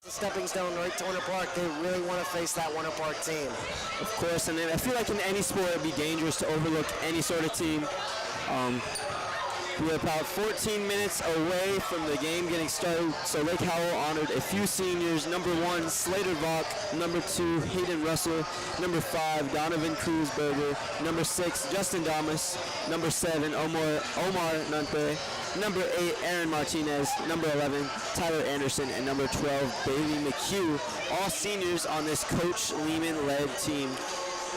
The stepping stone right to Winter Park. They really want to face that Winter Park team. Of course, and I feel like in any sport it'd be dangerous to overlook any sort of team. We're about 14 minutes away from the game getting started, so Lake Howell honored a few seniors. Number 1, Slater Vaughn. Number 2, Hayden Russell. Number 5, Donovan Cruzberger. Number 6, Justin Damas. Number 7, Omar Nunte. Number 8, Aaron Martinez. Number 11, Tyler Anderson. And number 12, Bailey McHugh. All seniors on this Coach Lehman-led team.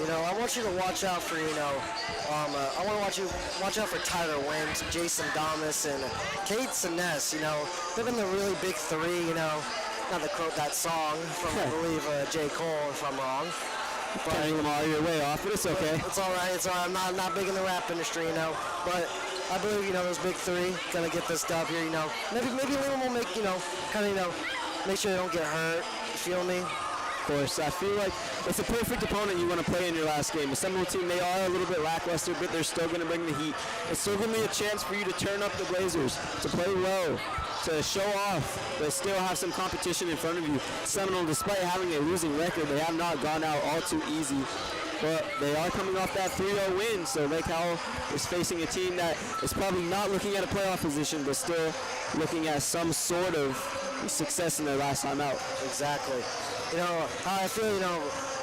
You know, I want you to watch out for, I want to watch out for Tyler Wint, Jason Damas, and Kate Siness. You know, they've been the really big three, not to quote that song from, I believe, J. Cole, if I'm wrong. Carrying them all your way off, but it's okay. It's all right. I'm not big in the rap industry, but I believe, those big three going to get this dub here, Maybe Lehman will make, make sure they don't get hurt. You feel me? Of course, I feel like it's a perfect opponent you want to play in your last game. The Seminole team, they are a little bit lackluster, but they're still going to bring the heat. It's still going to be a chance for you to turn up the Blazers, to play well, to show off, but still have some competition in front of you. Seminole, despite having a losing record, they have not gone out all too easy. But they are coming off that 3-0 win, so Lake Howell is facing a team that is probably not looking at a playoff position, but still looking at some sort of success in their last time out. Exactly. How I feel,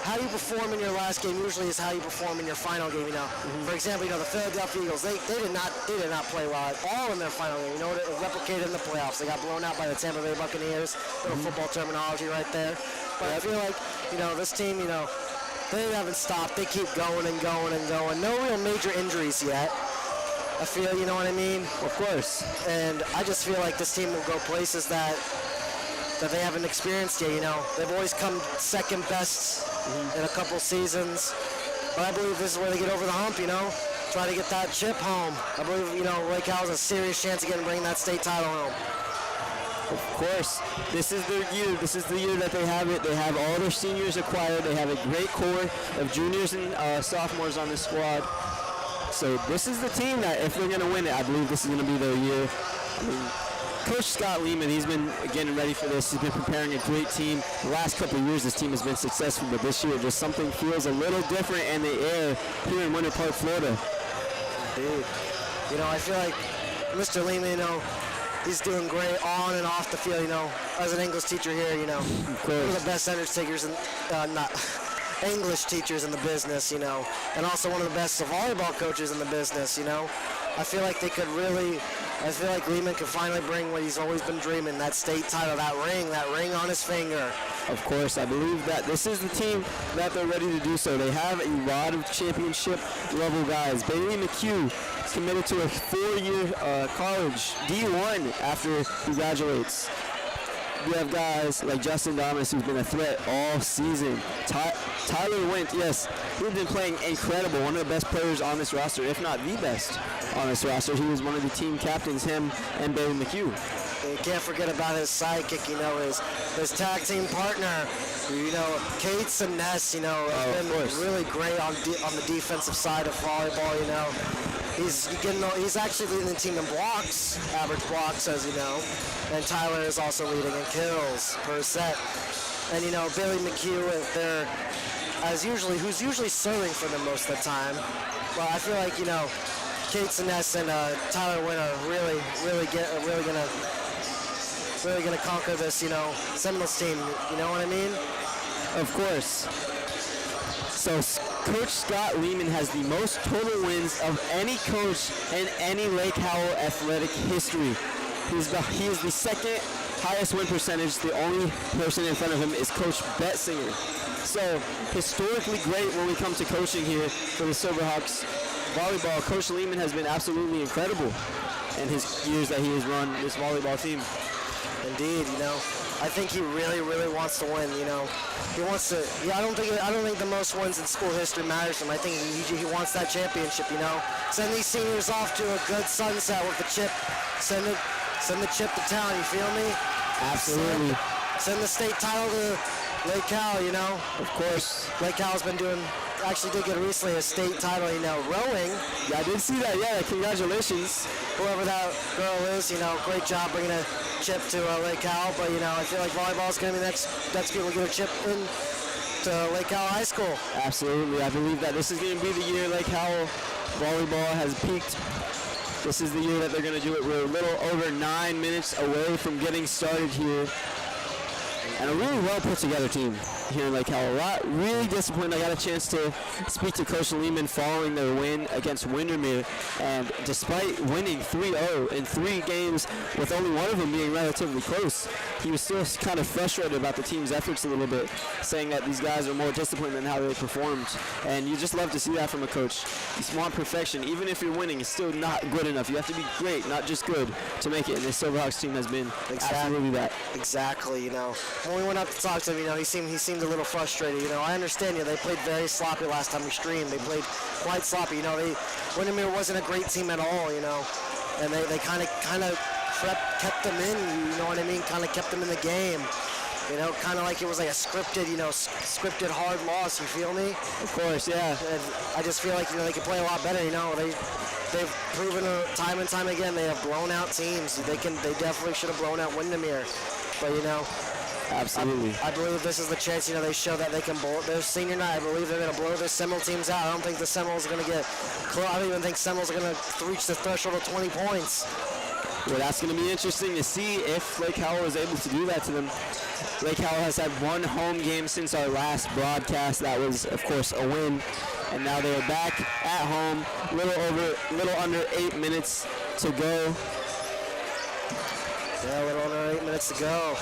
how you perform in your last game usually is how you perform in your final game, For example, the Philadelphia Eagles, they did not play well at all in their final game. It replicated in the playoffs. They got blown out by the Tampa Bay Buccaneers. Little football terminology right there. But I feel like, this team, they haven't stopped. They keep going and going and going. No real major injuries yet. I feel, you know what I mean? Of course. And I just feel like this team will go places that they haven't experienced yet, They've always come second best in a couple seasons. But I believe this is where they get over the hump, Try to get that chip home. I believe, Lake Howell has a serious chance of bringing that state title home. Of course, this is their year. This is the year that they have it. They have all their seniors acquired. They have a great core of juniors and sophomores on this squad. So this is the team that, if they're going to win it, I believe this is going to be their year. Coach Scott Lehman, he's been getting ready for this. He's been preparing a great team. The last couple of years, this team has been successful, but this year, just something feels a little different in the air here in Winter Park, Florida. Dude, I feel like Mr. Lehman, he's doing great on and off the field, As an English teacher here, one of the best English teachers English teachers in the business, and also one of the best volleyball coaches in the business, I feel like Lehman can finally bring what he's always been dreaming, that state title, that ring on his finger. Of course, I believe that this is the team that they're ready to do so. They have a lot of championship level guys. Bailey McHugh is committed to a 4-year college D1 after he graduates. We have guys like Justin Damas, who's been a threat all season. Tyler Wint, yes, he's been playing incredible. One of the best players on this roster, if not the best on this roster. He was one of the team captains, him and Bailey McHugh. You can't forget about his sidekick, his tag team partner, Kate Siness, has been really great on the defensive side of volleyball, He's actually leading the team in blocks, average blocks, as you know. And Tyler is also leading in kills per set. And Bailey McHugh, who's usually serving for them most of the time. But I feel like Kate Siness and Tyler Wint are really gonna conquer this Seminoles team. You know what I mean? Of course. So Coach Scott Lehman has the most total wins of any coach in any Lake Howell athletic history. He is the second highest win percentage. The only person in front of him is Coach Betzinger. So historically great when we come to coaching here for the Silverhawks volleyball. Coach Lehman has been absolutely incredible in his years that he has run this volleyball team. Indeed, I think he really wants to win. He wants to. I don't think the most wins in school history matters to him. I think he wants that championship. Send these seniors off to a good sunset with the chip. Send the chip to town. You feel me? Absolutely. Send the state title to Lake Howell. Of course. Lake Howell's been doing actually did get recently a state title, rowing. Yeah, I did see that. Yeah, congratulations. Whoever that girl is, great job bringing a chip to Lake Howell. But, I feel like volleyball is going to be the next people to get a chip in to Lake Howell High School. Absolutely. I believe that this is going to be the year Lake Howell volleyball has peaked. This is the year that they're going to do it. We're a little over 9 minutes away from getting started here. And a really well put together team here in Lake Howell. Really disciplined. I got a chance to speak to Coach Lehman following their win against Windermere. And despite winning 3-0 in 3 games, with only one of them being relatively close, he was still kind of frustrated about the team's efforts a little bit, saying that these guys are more disciplined than how they performed. And you just love to see that from a coach. You want perfection. Even if you're winning, it's still not good enough. You have to be great, not just good, to make it. And this Silverhawks team has been absolutely that. Exactly. When we went up to talk to him, he seemed a little frustrated. I understand. They played very sloppy last time we streamed. They played quite sloppy. Windermere wasn't a great team at all. And they kind of kept them in. You know what I mean? Kind of kept them in the game. Kind of like it was like a scripted hard loss. You feel me? Of course, yeah. And I just feel like they could play a lot better. They've proven time and time again they have blown out teams. They definitely should have blown out Windermere. But absolutely. I believe this is the chance, they show that they can blow their senior night. I believe they're going to blow their Seminole teams out. I don't think the Seminoles are going to get close. I don't even think Seminoles are going to reach the threshold of 20 points. Well, that's going to be interesting to see if Lake Howell is able to do that to them. Lake Howell has had one home game since our last broadcast. That was, of course, a win. And now they are back at home. A little under 8 minutes to go. Yeah, a little under 8 minutes to go.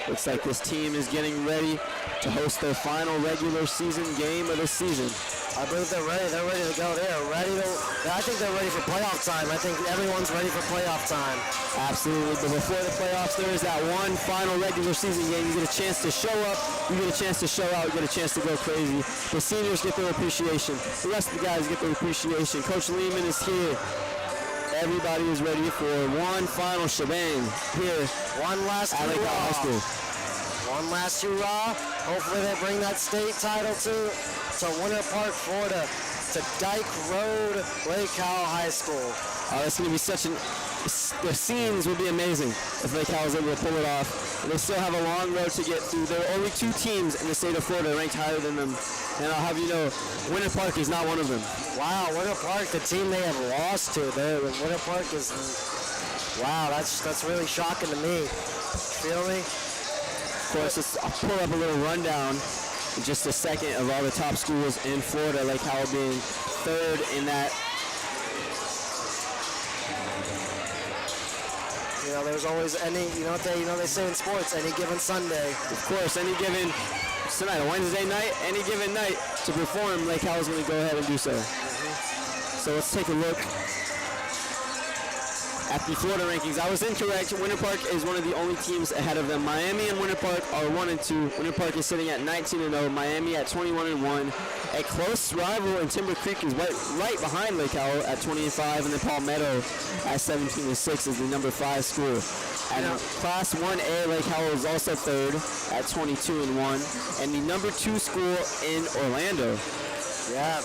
Looks like this team is getting ready to host their final regular season game of the season. I believe they're ready. They're ready to go. They are ready to. I think they're ready for playoff time. I think everyone's ready for playoff time. Absolutely. But before the playoffs, there is that one final regular season game. You get a chance to show up. You get a chance to show out. You get a chance to go crazy. The seniors get their appreciation. The rest of the guys get their appreciation. Coach Lehman is here. Everybody is ready for one final shebang here. One last at Lake Howell High School. One last hurrah. Hopefully they bring that state title to Winter Park, Florida, to Dyke Road, Lake Howell High School. It's going to be the scenes will be amazing if Lake Howell is able to pull it off. And they still have a long road to get through. There are only 2 teams in the state of Florida ranked higher than them. And I'll have you know, Winter Park is not one of them. Wow, Winter Park, the team they have lost to. Winter Park is, wow, that's really shocking to me. Feel me? Of course, I'll pull up a little rundown in just a second of all the top schools in Florida, Lake Howell being 3rd in that. There's always they say in sports, any given Sunday. Of course, any given tonight, a Wednesday night, any given night to perform, Lake Howell's going to go ahead and do so. So let's take a look at the Florida rankings. I was incorrect. Winter Park is one of the only teams ahead of them. Miami and Winter Park are 1 and 2. Winter Park is sitting at 19-0. Miami at 21-1. A close rival in Timber Creek is right behind Lake Howell at 20-5, and then Palmetto at 17-6 is the number 5 school. And Class 1A, Lake Howell is also 3rd at 22-1, and the number 2 school in Orlando. Yeah,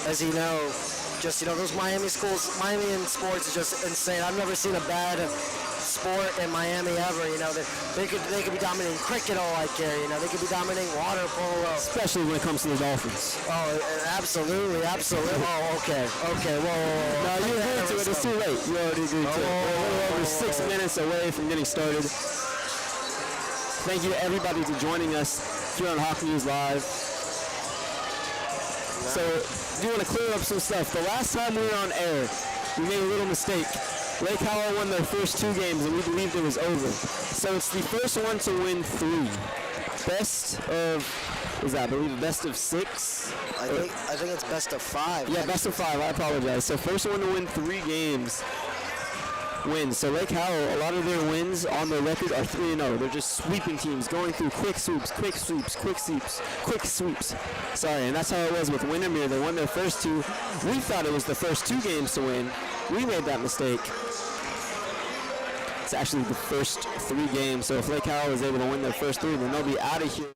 as you know, those Miami schools, Miami in sports is just insane. I've never seen a bad sport in Miami ever. They could be dominating cricket all I care. They could be dominating water polo. Especially when it comes to the Dolphins. Oh, absolutely. Oh, okay. Whoa. No, you agreed to it. It's too late. You already agreed to it. We're a little over 6 minutes away from getting started. Thank you to everybody for joining us here on Hawk News Live. So, I do want to clear up some stuff. The last time we were on air, we made a little mistake. Lake Howell won their first 2 games, and we believed it was over. So it's the first one to win 3. Best of 6? I think it's best of 5. Yeah, best of 5. I apologize. So first one to win 3 games wins. So Lake Howell, a lot of their wins on their record are 3-0. They're just sweeping teams, going through quick sweeps. Sorry, and that's how it was with Windermere. They won their first 2. We thought it was the first 2 games to win. We made that mistake. It's actually the first 3 games. So if Lake Howell is able to win their first 3, then they'll be out of here.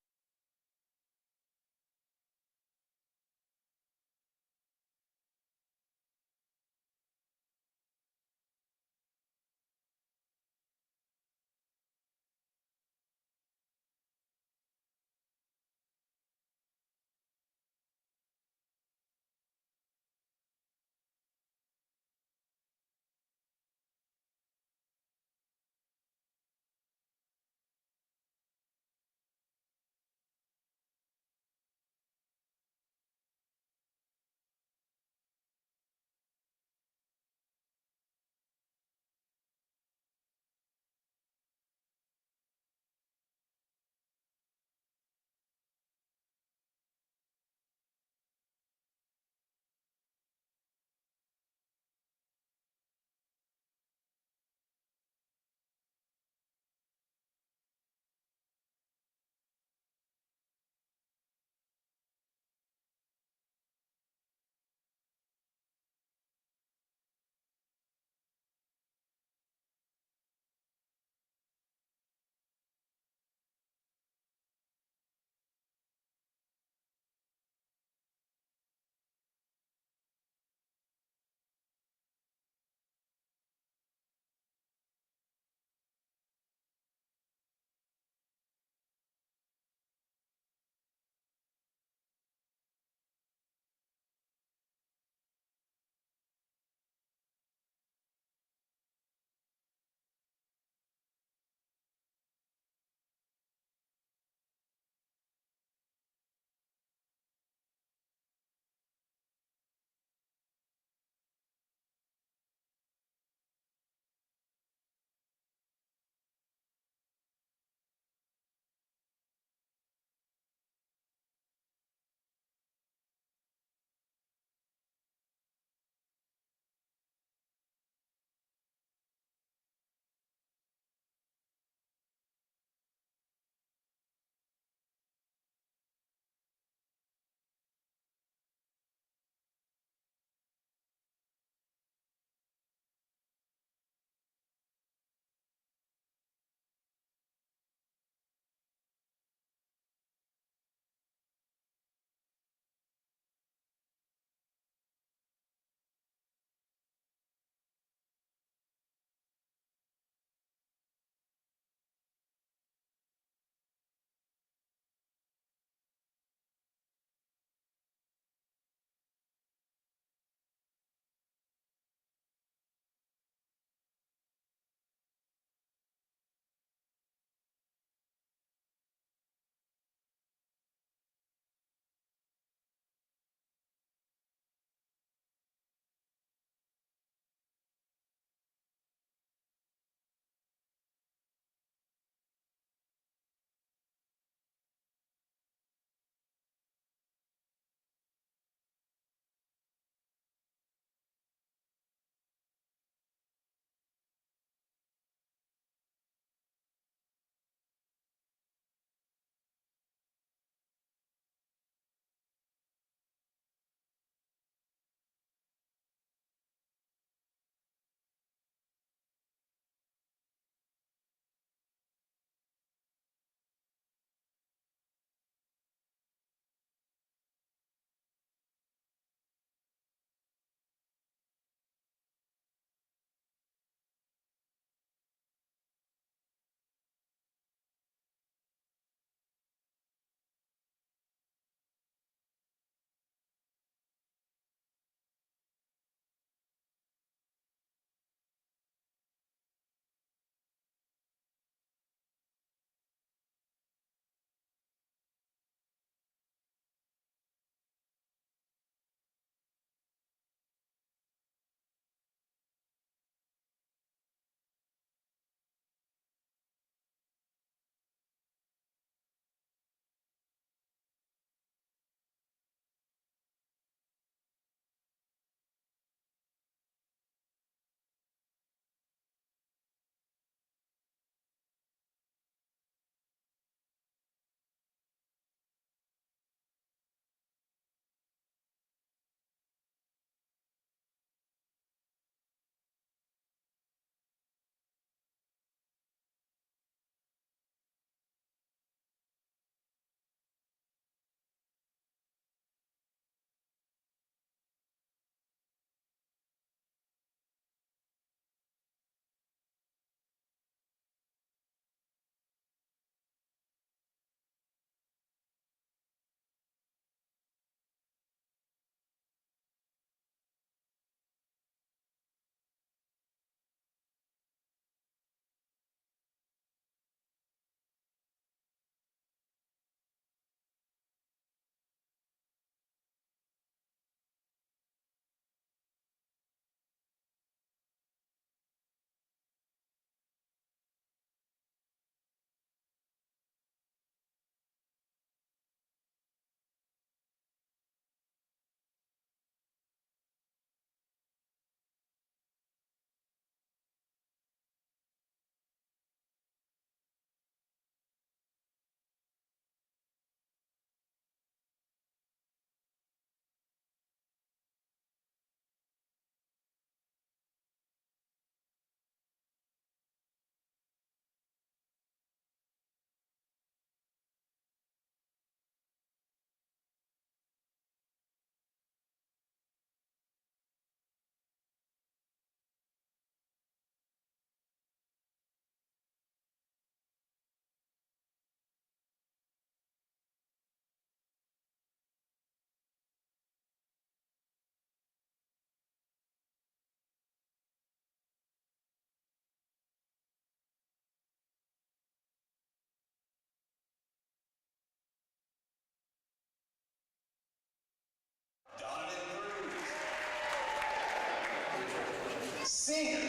Senior,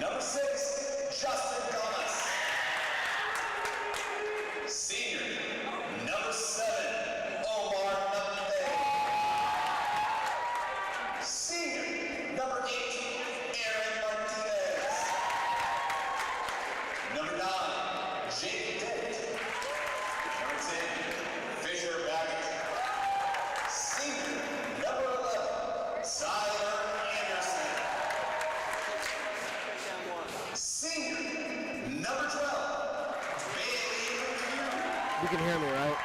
number 6, Justin Gomez. Senior, number 7, Omar Nunde. Senior, number 8, Aaron Martinez. Number 9, Jake Dent. Number 10, Fisher Baggett. Senior, number 11, Tyler Anderson. Senior, number 12, Bailey McHugh. You can hear me, right?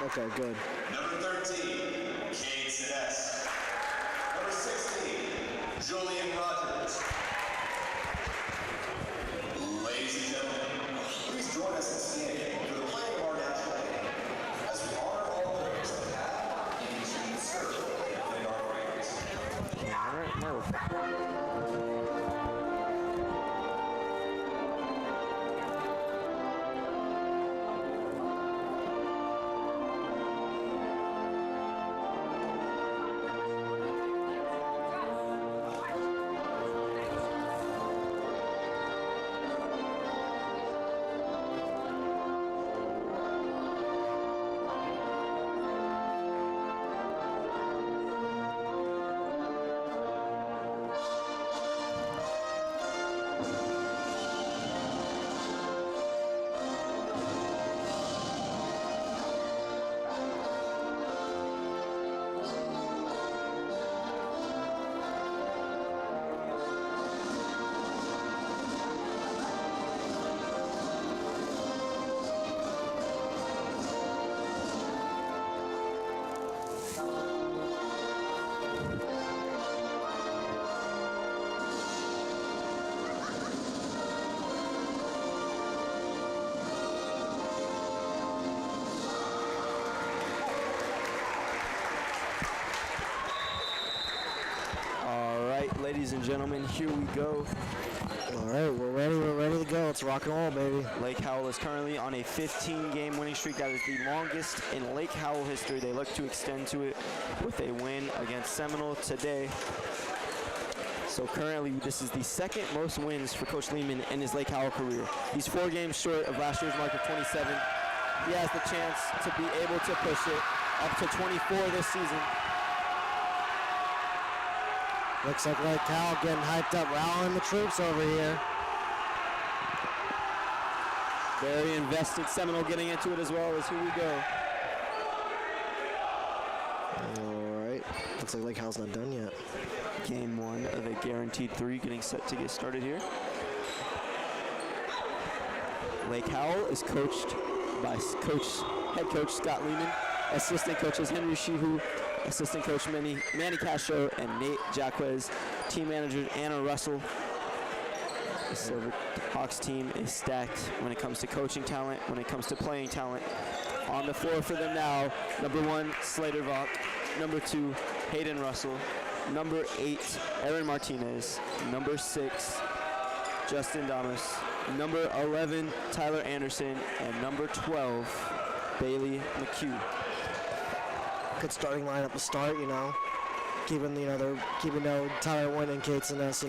Okay, good. Number 13, Kate Sinnes. Number 16, Julian Rogers. Ladies and gentlemen, please join us in standing for the playing of our national anthem as we honor all those that have and continue to serve in our ranks. All right, no. Ladies and gentlemen, here we go. All right, we're ready to go. Let's rock and roll, baby. Lake Howell is currently on a 15-game winning streak. That is the longest in Lake Howell history. They look to extend to it with a win against Seminole today. So currently, this is the second most wins for Coach Lehman in his Lake Howell career. He's 4 games short of last year's mark of 27. He has the chance to be able to push it up to 24 this season. Looks like Lake Howell getting hyped up, rallying the troops over here. Very invested. Seminole getting into it as well as here we go. All right. Looks like Lake Howell's not done yet. Game 1 of a guaranteed 3 getting set to get started here. Lake Howell is coached by head coach Scott Lehman, assistant coaches Henry Sheehu, assistant coach Manny Castro, and Nate Jacquez, team manager Anna Russell. The Silverhawks team is stacked when it comes to coaching talent, when it comes to playing talent. On the floor for them now, number 1, Slater Vaughn, number 2, Hayden Russell, number 8, Aaron Martinez, number 6, Justin Damas, number 11, Tyler Anderson, and number 12, Bailey McHugh. Good starting lineup to start, keeping Tyler Wynn and Kate Sinnes,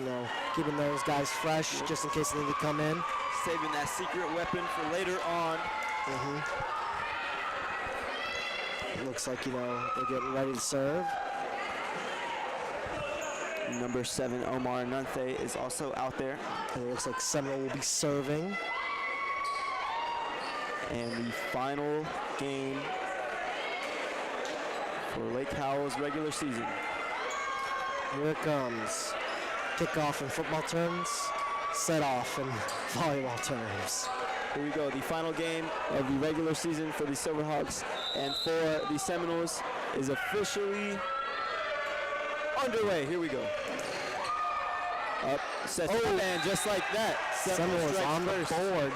keeping those guys fresh just in case they need to come in. Saving that secret weapon for later on. Looks like, they're getting ready to serve. Number 7, Omar Nunde, is also out there. And it looks like Seminole will be serving. And the final game for Lake Howell's regular season. Here it comes. Kickoff in football terms, set off in volleyball terms. Here we go, the final game of the regular season for the Silverhawks and for the Seminoles is officially underway. Here we go. Up, set, and just like that, Seminoles on the board.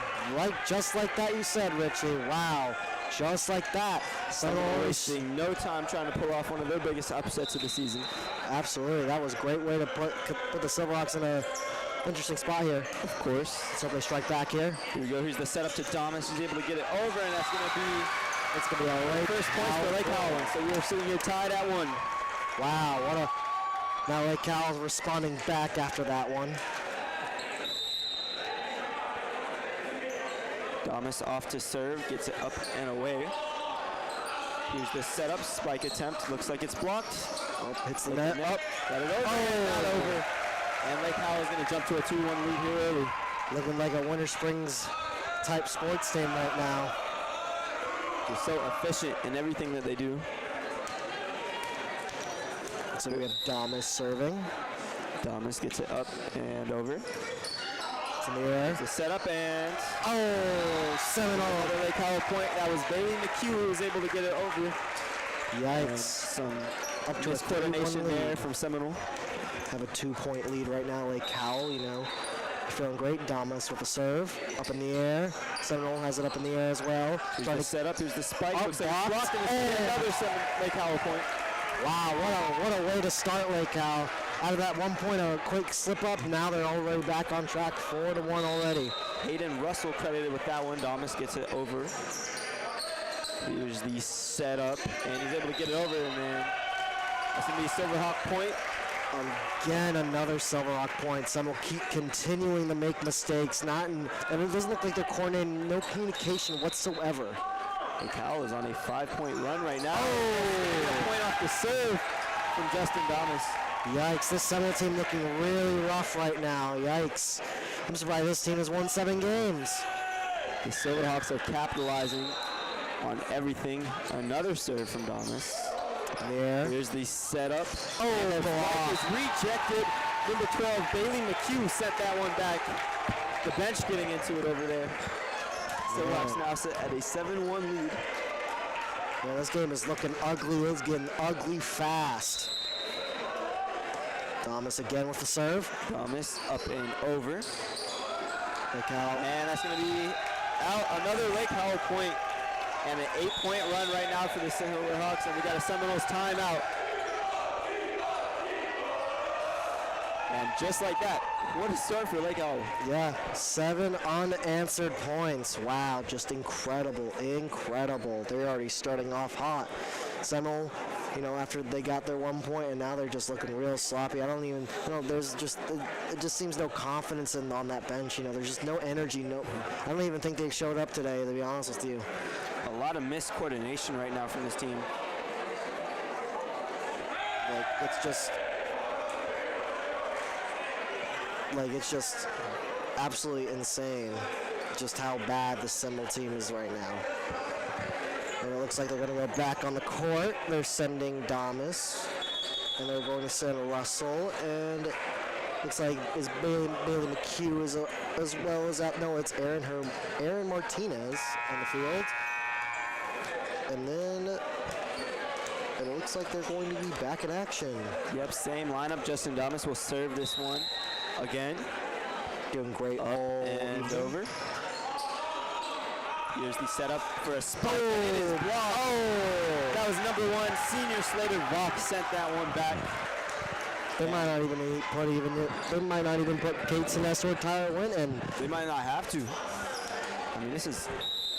Just like that you said, Richie. Wow. Just like that. Seminoles wasting no time trying to pull off one of their biggest upsets of the season. Absolutely. That was a great way to put the Silverhawks in a interesting spot here. Of course. Let's hope they strike back here. Here we go. Here's the setup to Damas. He's able to get it over, and that's going to be a late first point for Lake Howell. So we are sitting here tied at 1. Wow, now Lake Howell's responding back after that one. Damas off to serve, gets it up and away. Here's the setup, spike attempt. Looks like it's blocked. Oh, hits the net. Up. Got it over. Not over. And Lake Howell is going to jump to a 2-1 lead here early. Looking like a Winter Springs type sports team right now. They're so efficient in everything that they do. So we have Damas serving. Damas gets it up and over. It's in the air. The setup and Seminole. Another Lake Howell point. That was Bailey McHugh who was able to get it over. Yikes. And some Up to a coordination 3-1 there lead. from Seminole. Have a 2-point lead right now. Lake Howell, feeling great. Damas with the serve. Up in the air. Seminole has it up in the air as well. Here's the setup. Here's the spike. Up, Looks like it's blocked, blocked, and another Lake Howell point. Wow, what a way to start Lake Howell. Out of that 1 point, a quick slip up. Now they're already back on track, 4-1 already. Hayden Russell credited with that one. Damas gets it over. Here's the setup, and he's able to get it over, and then that's going to be a Silverhawk point. Again, another Silverhawk point. Some will keep continuing to make mistakes. And it doesn't look like they're coordinating, no communication whatsoever. Lake Howell is on a 5-point run right now. A point off the serve from Justin Damas. Yikes, this Seminole team looking really rough right now. Yikes. I'm surprised this team has won 7 games. The Silverhawks are capitalizing on everything. Another serve from Damas. There. Here's the setup. The block is rejected. Number 12, Bailey McHugh sent that one back. The bench getting into it over there. Silverhawks now sit at a 7-1 lead. Yeah, this game is looking ugly. It's getting ugly fast. Damas again with the serve. Damas up and over. Lake Howell. And that's going to be out. Another Lake Howell point. And an 8-point run right now for the Silverhawks. And we got a Seminoles timeout. And just like that, what a start for Lake Howell. Yeah, 7 unanswered points. Wow, just incredible, incredible. They're already starting off hot. Seminole, after they got their 1 point, and now they're just looking real sloppy. I don't even, there's just, it just seems no confidence on that bench. There's just no energy. I don't even think they showed up today, to be honest with you. A lot of missed coordination right now from this team. It's just absolutely insane just how bad the Seminole team is right now. And it looks like they're going to go back on the court. They're sending Damas, and they're going to send Russell, and looks like it's Bailey McHugh as well as that. No, it's Aaron Martinez on the field. And then it looks like they're going to be back in action. Yep, same lineup. Justin Damas will serve this one again. Doing great. Up and over. Here's the setup for a spike. It is blocked. That was number 1. Senior Slater Vaughn sent that one back. They might not even put Kate Sinester or Tyler Wynn in. They might not have to. I mean, this is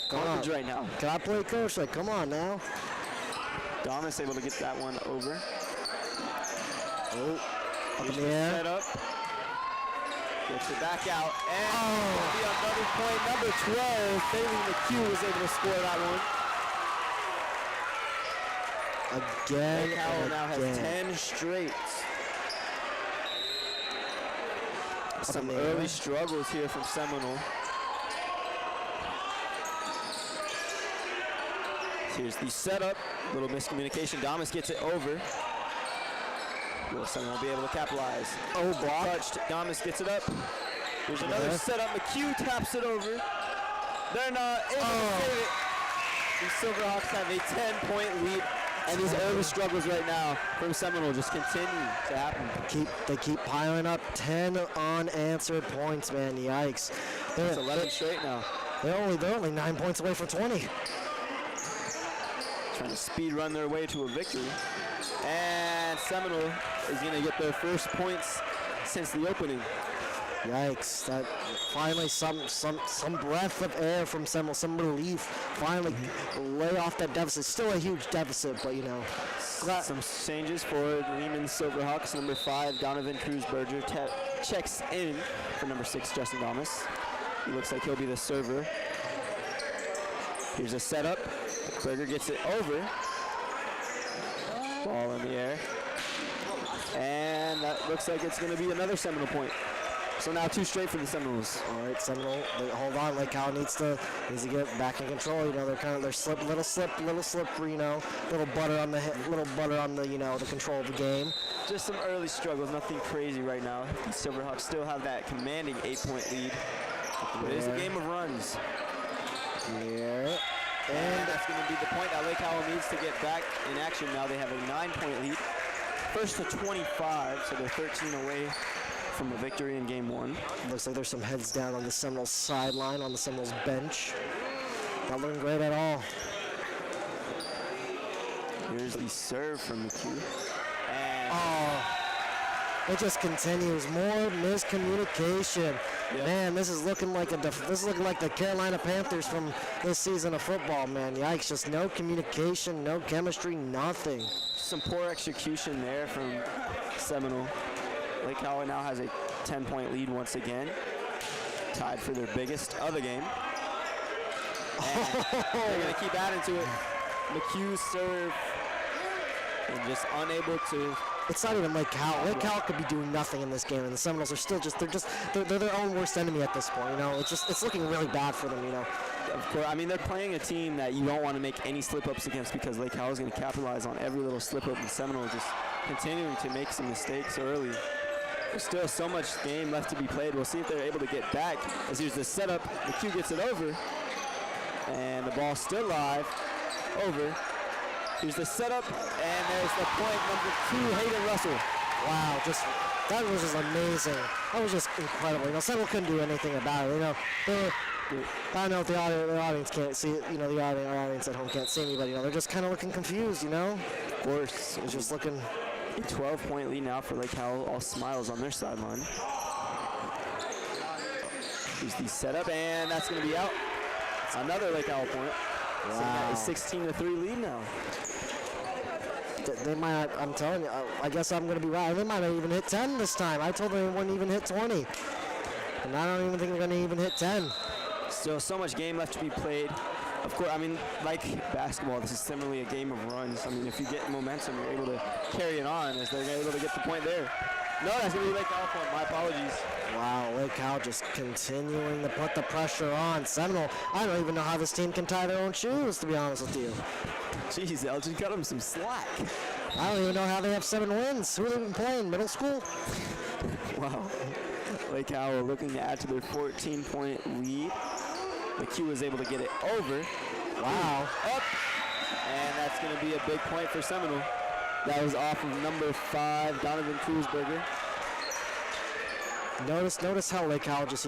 garbage right now. Can I play coach? Come on now. Damas able to get that one over. Up in the air. Setup. Gets it back out. And it'll be another point. Number 12, Bailey McHugh was able to score that one. Again. Lake Howell now has 10 straight. Some early struggles here from Seminole. Here's the setup. Little miscommunication. Damas gets it over. Will Seminole be able to capitalize? Block. Touched. Damas gets it up. Here's another setup. McHugh taps it over. They're not able to save it. The Silverhawks have a 10-point lead. And these early struggles right now from Seminole just continue to happen. They keep piling up 10 unanswered points, man. Yikes. It's 11 straight now. They're only 9 points away from 20. Trying to speed run their way to a victory. And Seminole is going to get their first points since the opening. Yikes. That finally some breath of air from Seminole, some relief. Finally lay off that deficit. Still a huge deficit, but Some changes for Lehman Silverhawks. Number 5, Donovan Cruz-Berger checks in for number 6, Justin Damas. He looks like he'll be the server. Here's a setup. Berger gets it over. Ball in the air. And that looks like it's going to be another Seminole point. So now 2 straight for the Seminoles. All right, Seminole. Hold on. Lake Howell needs to get back in control. You know, they're little slippery. You know, little butter on the the control of the game. Just some early struggles. Nothing crazy right now. The Silverhawks still have that commanding 8-point lead. It is a game of runs. Yeah. And that's going to be the point that Lake Howell needs to get back in action. Now they have a 9-point lead. First to 25, so they're 13 away from a victory in game 1. Looks like there's some heads down on the Seminoles sideline, on the Seminoles bench. Not looking great at all. Here's the serve from McHugh. And it just continues. More miscommunication. Yep. Man, this is looking like the Carolina Panthers from this season of football, man. Yikes, just no communication, no chemistry, nothing. some poor execution there from Seminole. Lake Howell now has a 10-point lead once again, tied for their biggest of the game. And they're going to keep adding to it. McHugh's serve, and just unable to. It's not even Lake Howell. Lake Howell could be doing nothing in this game, and the Seminoles are still they're their own worst enemy at this point. You know, it's looking really bad for them. You know. Of course, I mean, they're playing a team that you don't want to make any slip-ups against, because Lake Howell is going to capitalize on every little slip-up, and Seminole just continuing to make some mistakes early. There's still so much game left to be played. We'll see if they're able to get back. As here's the setup, McHugh gets it over, and the ball still live, over. Here's the setup, and there's the point, number 2, Hayden Russell. Wow, that was just amazing. That was just incredible. You know, Seminole couldn't do anything about it. You know, I don't know if the audience can't see it. You know, the audience at home can't see me, but you know, they're just kind of looking confused. You know, of course, it's just looking. A 12-point lead now for Lake Howell. All smiles on their sideline. Here's the setup, and that's going to be out. Another Lake Howell point. Wow. So a 16-3 lead now. They might. I'm telling you. I guess I'm going to be right. They might not even hit 10 this time. I told them they wouldn't even hit 20, and I don't even think they're going to even hit 10. Still so much game left to be played. Of course, I mean, like basketball, this is similarly a game of runs. I mean, if you get momentum, you're able to carry it on, as they're able to get the point there. No, that's going to be Lake Howell point. My apologies. Wow, Lake Howell just continuing to put the pressure on Seminole. I don't even know how this team can tie their own shoes, to be honest with you. Jeez, Elgin cut them some slack. I don't even know how they have 7 wins. Who have they been playing? Middle school? Wow. Lake Howell looking to add to their 14-point lead. McHugh was able to get it over. Wow. Up. And that's going to be a big point for Seminole. That was off of number 5, Donovan Kruzberger. Notice how Lake Howell just,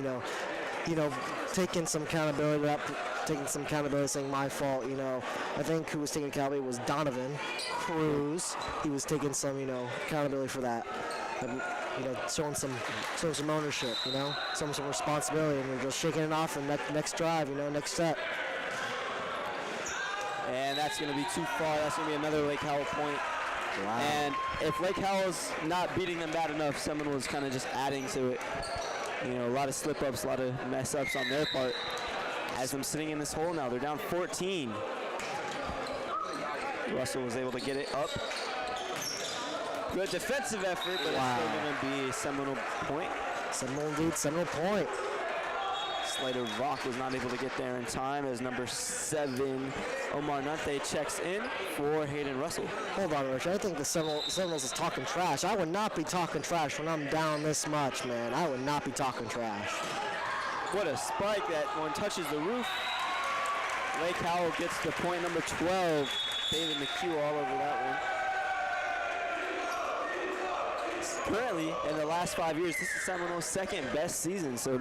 taking some accountability, saying my fault, you know. I think who was taking accountability was Donovan Cruz. He was taking some, accountability for that. And, showing some ownership, some responsibility, and you're just shaking it off in next drive, next set. And that's going to be too far. That's going to be another Lake Howell point. Wow. And if Lake Howell's not beating them bad enough, Seminole is kind of just adding to it. A lot of slip-ups, a lot of mess-ups on their part. Has them sitting in this hole now. They're down 14. Russell was able to get it up. Good defensive effort, but it's still going to be a Seminole point. Seminole lead, Seminole point. Slater Rock was not able to get there in time, as number 7, Omar Nante, checks in for Hayden Russell. Hold on, Rich. I think the Seminoles is talking trash. I would not be talking trash when I'm down this much, man. I would not be talking trash. What a spike. That one touches the roof. Lake Howell gets the point, number 12. David McHugh all over that one. Currently, in the last 5 years, this is Seminole's second best season. So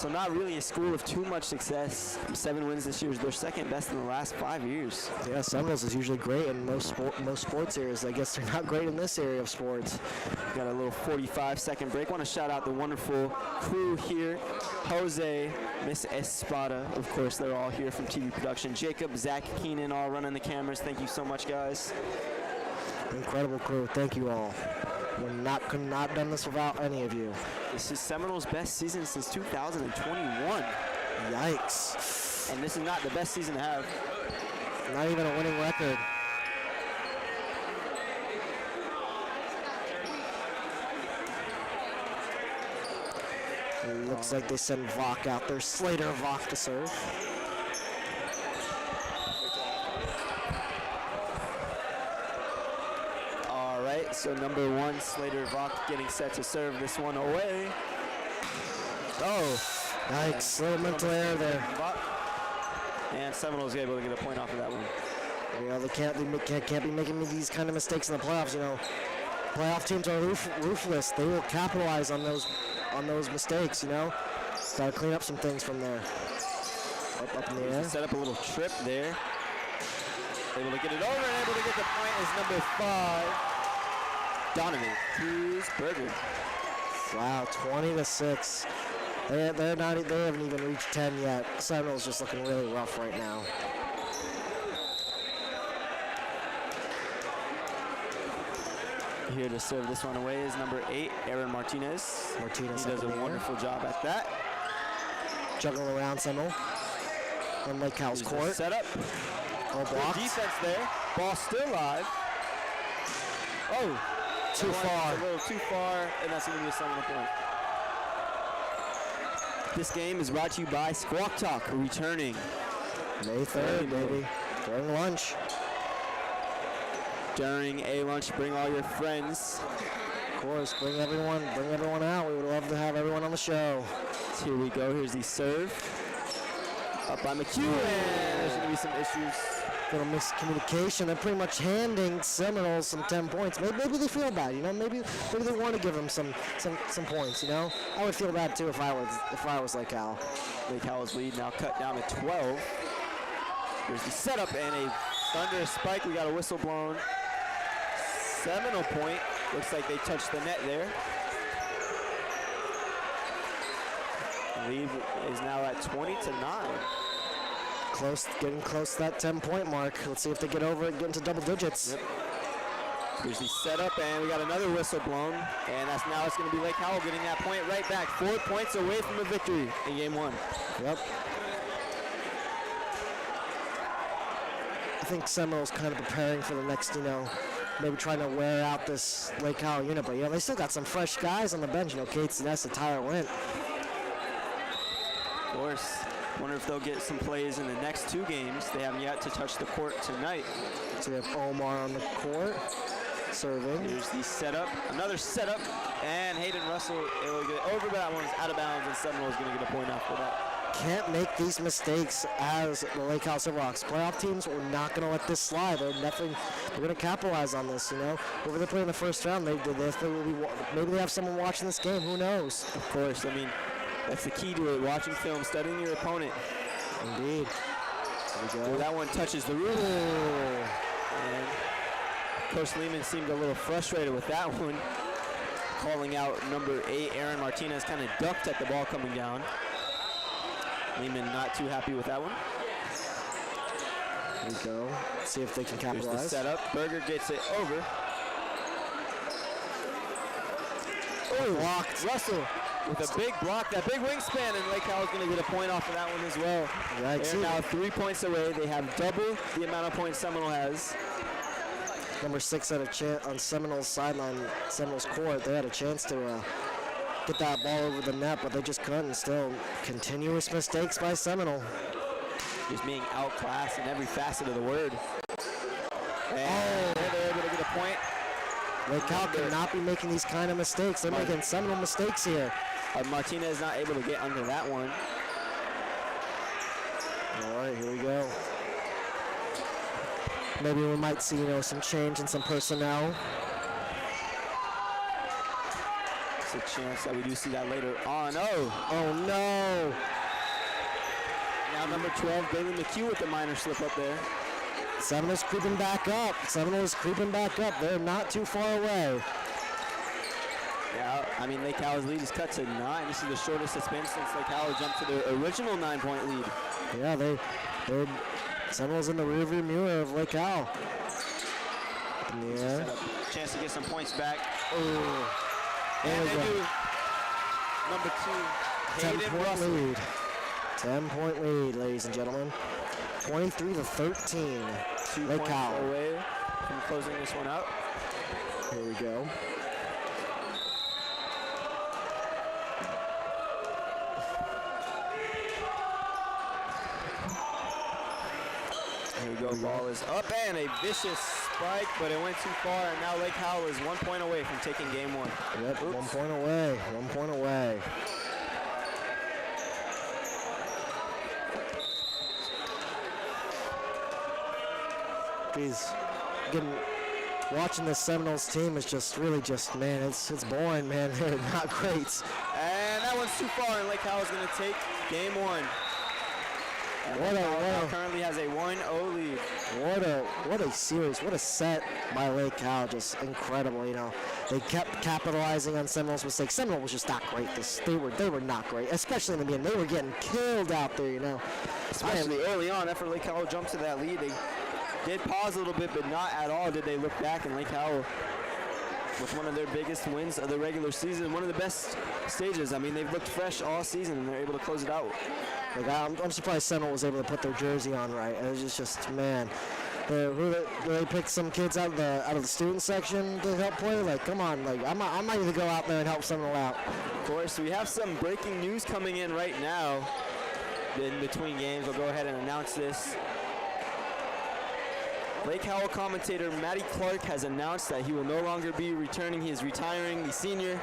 not really a school of too much success. 7 wins this year is their second best in the last 5 years. Yeah, Seminoles is usually great in most sports areas. I guess they're not great in this area of sports. Got a little 45-second break. Want to shout out the wonderful crew here. Jose, Miss Espada, of course, they're all here from TV production. Jacob, Zach Keenan, all running the cameras. Thank you so much, guys. Incredible crew. Thank you all. Could not have done this without any of you. This is Seminole's best season since 2021. Yikes. And this is not the best season to have. Not even a winning record. Looks like they send Vok out there. Slater Vok to serve. All right, so number 1, Slater Vok getting set to serve this one away. Oh, Nice. Little mental error there. And Seminole's able to get a point off of that one. You know, they can't be making these kind of mistakes in the playoffs. You know, playoff teams are ruthless. They will capitalize on those mistakes. You know, got to clean up some things from there. Up in the air. Set up a little trip there. Able to get it over and able to get the point is number 5, Donovan Cruz-Berger. Wow, 20-6. They haven't even reached 10 yet. Seminole's just looking really rough right now. Here to serve this one away is number 8, Aaron Martinez. He does a wonderful job at that. Juggling around Seminole on Lake Howell's court. Set up. All blocked. Good defense there. Ball still live. Oh, too far. A little too far, and that's going to be a Seminole point. This game is brought to you by Squawk Talk, returning May 3rd, baby. During lunch. During a lunch, bring all your friends. Of course, bring everyone out. We would love to have everyone on the show. So here we go. Here's the serve. Up by McHugh, and there's going to be some issues. Little miscommunication. They're pretty much handing Seminoles some 10 points. Maybe they feel bad, you know. Maybe they want to give them some points, you know. I would feel bad too if I was Lake Howell. Lake Howell's lead now cut down to 12. Here's the setup and a thunderous spike. We got a whistle blown. Seminole point. Looks like they touched the net there. Lead is now at 20-9. Getting close to that 10-point mark. Let's see if they get over it and get into double digits. Yep. Here's the setup, and we got another whistle blown. And it's going to be Lake Howell getting that point right back. 4 points away from a victory in game 1. Yep. I think Seminole's kind of preparing for the next, you know, maybe trying to wear out this Lake Howell unit. But, you know, they still got some fresh guys on the bench. You know, Kate Sinessa, Tyler Wint. Of course. Wonder if they'll get some plays in the next 2 games. They haven't yet to touch the court tonight. So we have Omar on the court, serving. Here's the setup, another setup, and Hayden Russell able to get it over, but that one's out of bounds, and Seminole's going to get a point after that. Can't make these mistakes as the Lake Howell Silverhawks. Playoff teams are not going to let this slide. They're going to capitalize on this, you know. Whoever they play in the first round, maybe they have someone watching this game. Who knows? Of course, I mean, that's the key to it, watching film, studying your opponent. Indeed. Well, that one touches the roof. And Coach Lehman seemed a little frustrated with that one, calling out number 8, Aaron Martinez, kind of ducked at the ball coming down. Lehman not too happy with that one. Here we go. Let's see if they can capitalize. Here's the setup. Berger gets it over. Oh, blocked. Russell with a big block, that big wingspan, and Lake Howell's going to get a point off of that one as well. Right. They're now 3 points away. They have double the amount of points Seminole has. Number 6 had a chance on Seminole's sideline, Seminole's court. They had a chance to get that ball over the net, but they just couldn't. Still, continuous mistakes by Seminole. Just being outclassed in every facet of the word. And they're able to get a point. Lake Howell cannot be making these kind of mistakes. They're making Seminole mistakes here. Martinez not able to get under that one. All right, here we go. Maybe we might see, you know, some change in some personnel. There's a chance that we do see that later on. Oh no. Now number 12, Bailey McHugh with the minor slip up there. Seminole's creeping back up. They're not too far away. Yeah, I mean, Lake Howell's lead is cut to 9. This is the shortest it's been since Lake Howell jumped to their original 9-point lead. Yeah, Seminole's in the rearview mirror of Lake Howell. In the air. Chance to get some points back. Oh, and they do. Number 2, Hayden Russell. lead. 10-point lead, ladies and gentlemen. 23-13. 2 Lake points Howell. away from closing this one out. Here we go. Here we go, ball is up and a vicious spike, but it went too far, and now Lake Howell is 1 point away from taking game one. Yep, Oops. 1 point away. 1 point away. Geez, watching the Seminoles team is just really just, man, it's boring, man. They're not great. And that one's too far, and Lake Howell's going to take game one. And Lake Howell now currently has a 1-0 lead. What a series, what a set by Lake Howell, just incredible, you know. They kept capitalizing on Seminoles' mistakes. Seminole was just not great. They were not great, especially in the beginning. They were getting killed out there, you know. Especially early on, after Lake Howell jumped to that lead, they did pause a little bit, but not at all did they look back, and Lake Howell with one of their biggest wins of the regular season, one of the best stages. I mean, they've looked fresh all season, and they're able to close it out. Like, I'm surprised Seminole was able to put their jersey on right. It was just man. They picked some kids out of the student section to help play. Like, come on, like I might even go out there and help Seminole out. Of course, we have some breaking news coming in right now. In between games, we'll go ahead and announce this. Lake Howell commentator Matty Clark has announced that he will no longer be returning. He is retiring, the senior.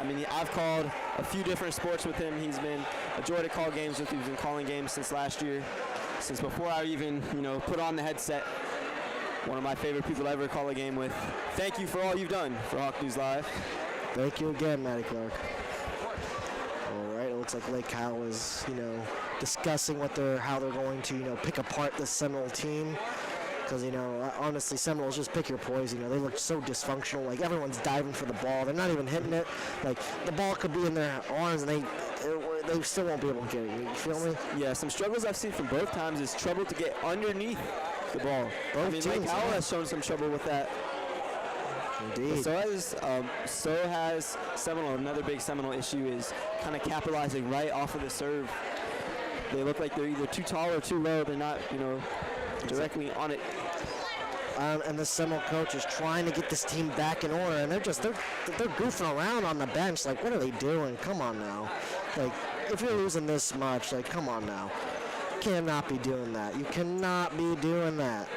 I mean, I've called a few different sports with him. He's been a joy to call games with. He's been calling games since last year, since before I even, put on the headset. One of my favorite people to ever call a game with. Thank you for all you've done for Hawk News Live. Thank you again, Matty Clark. All right, it looks like Lake Howell is, discussing how they're going to, pick apart this Seminole team. Because, honestly, Seminoles just pick your poison. They look so dysfunctional. Like, everyone's diving for the ball. They're not even hitting it. Like, the ball could be in their arms, and they still won't be able to get it. You feel me? Yeah, some struggles I've seen from both times is trouble to get underneath the ball. Lake Howell has shown some trouble with that. Indeed. So has Seminole. Another big Seminole issue is kind of capitalizing right off of the serve. They look like they're either too tall or too low. They're not, directly on it. And the Seminole coach is trying to get this team back in order, and they're goofing around on the bench. Like, what are they doing? Come on now. Like, if you're losing this much, like, come on now. You cannot be doing that. You cannot be doing that.